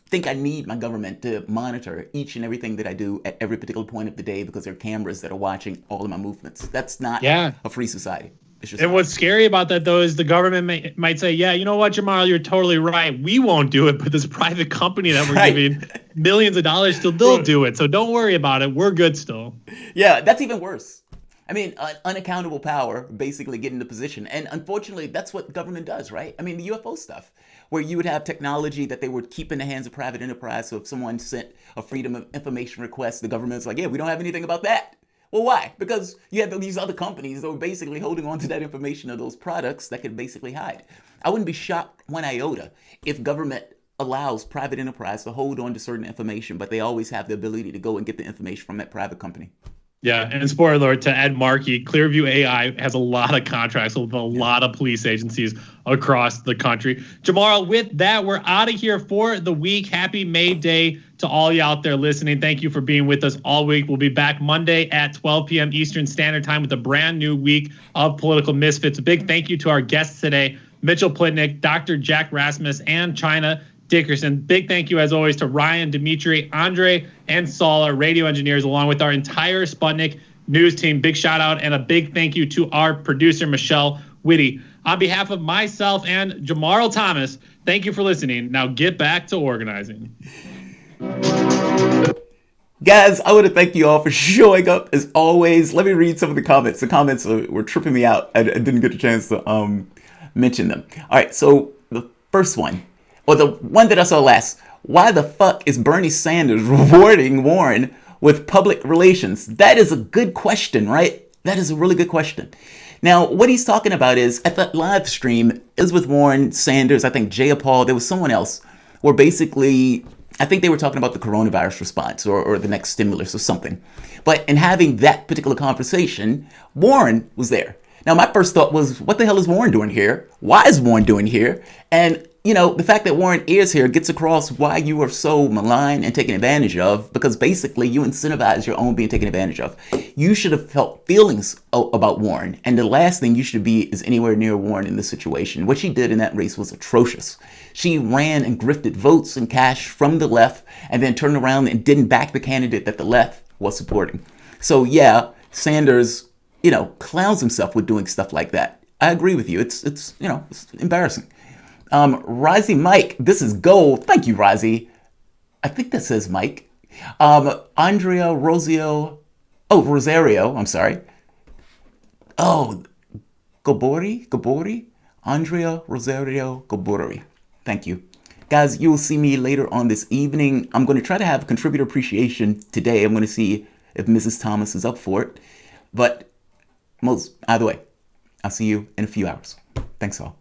think I need my government to monitor each and everything that I do at every particular point of the day because there are cameras that are watching all of my movements. That's not a free society. It's just and what's scary about that, though, is the government might say, yeah, you know what, Jamal, you're totally right. We won't do it, but this private company that we're giving millions of dollars to, they'll do it. So don't worry about it. We're good still. Yeah, that's even worse. I mean, unaccountable power basically get into position. And unfortunately, that's what government does, right? I mean, the UFO stuff, where you would have technology that they would keep in the hands of private enterprise. So if someone sent a freedom of information request, the government's like, yeah, we don't have anything about that. Well, why? Because you have these other companies that were basically holding on to that information of those products that could basically hide. I wouldn't be shocked one iota if government allows private enterprise to hold on to certain information, but they always have the ability to go and get the information from that private company. Yeah, and spoiler alert to Ed Markey, Clearview AI has a lot of contracts with a lot of police agencies across the country. Jamal, with that, we're out of here for the week. Happy May Day to all you out there listening. Thank you for being with us all week. We'll be back Monday at 12 p.m. Eastern Standard Time with a brand new week of Political Misfits. A big thank you to our guests today, Mitchell Plitnick, Dr. Jack Rasmus, and China Dickerson. Big thank you, as always, to Ryan, Dimitri, Andre, and Saul, our radio engineers, along with our entire Sputnik news team. Big shout out and a big thank you to our producer, Michelle Whitty. On behalf of myself and Jamarl Thomas, thank you for listening. Now get back to organizing. Guys, I want to thank you all for showing up as always. Let me read some of the comments. The comments were tripping me out. I didn't get a chance to mention them. All right, so the first one, or the one that I saw last. Why the fuck is Bernie Sanders rewarding Warren with public relations? That is a good question, right? That is a really good question. Now, what he's talking about is, at that live stream, Elizabeth Warren, Sanders, I think Jayapal, there was someone else, were basically, I think they were talking about the coronavirus response or the next stimulus or something. But in having that particular conversation, Warren was there. Now, my first thought was, what the hell is Warren doing here? Why is Warren doing here? And, you know, the fact that Warren is here gets across why you are so maligned and taken advantage of, because basically you incentivize your own being taken advantage of. You should have felt feelings about Warren. And the last thing you should be is anywhere near Warren in this situation. What she did in that race was atrocious. She ran and grifted votes and cash from the left and then turned around and didn't back the candidate that the left was supporting. So, yeah, Sanders, you know, clowns himself with doing stuff like that. I agree with you. It's you know, it's embarrassing. Razi Mike, this is gold. Thank you, Razi. I think that says Mike. Andrea Rosario, I'm sorry. Oh, Gabori? Andrea Rosario Gabori. Thank you. Guys, you will see me later on this evening. I'm going to try to have contributor appreciation today. I'm going to see if Mrs. Thomas is up for it. But either way, I'll see you in a few hours. Thanks all.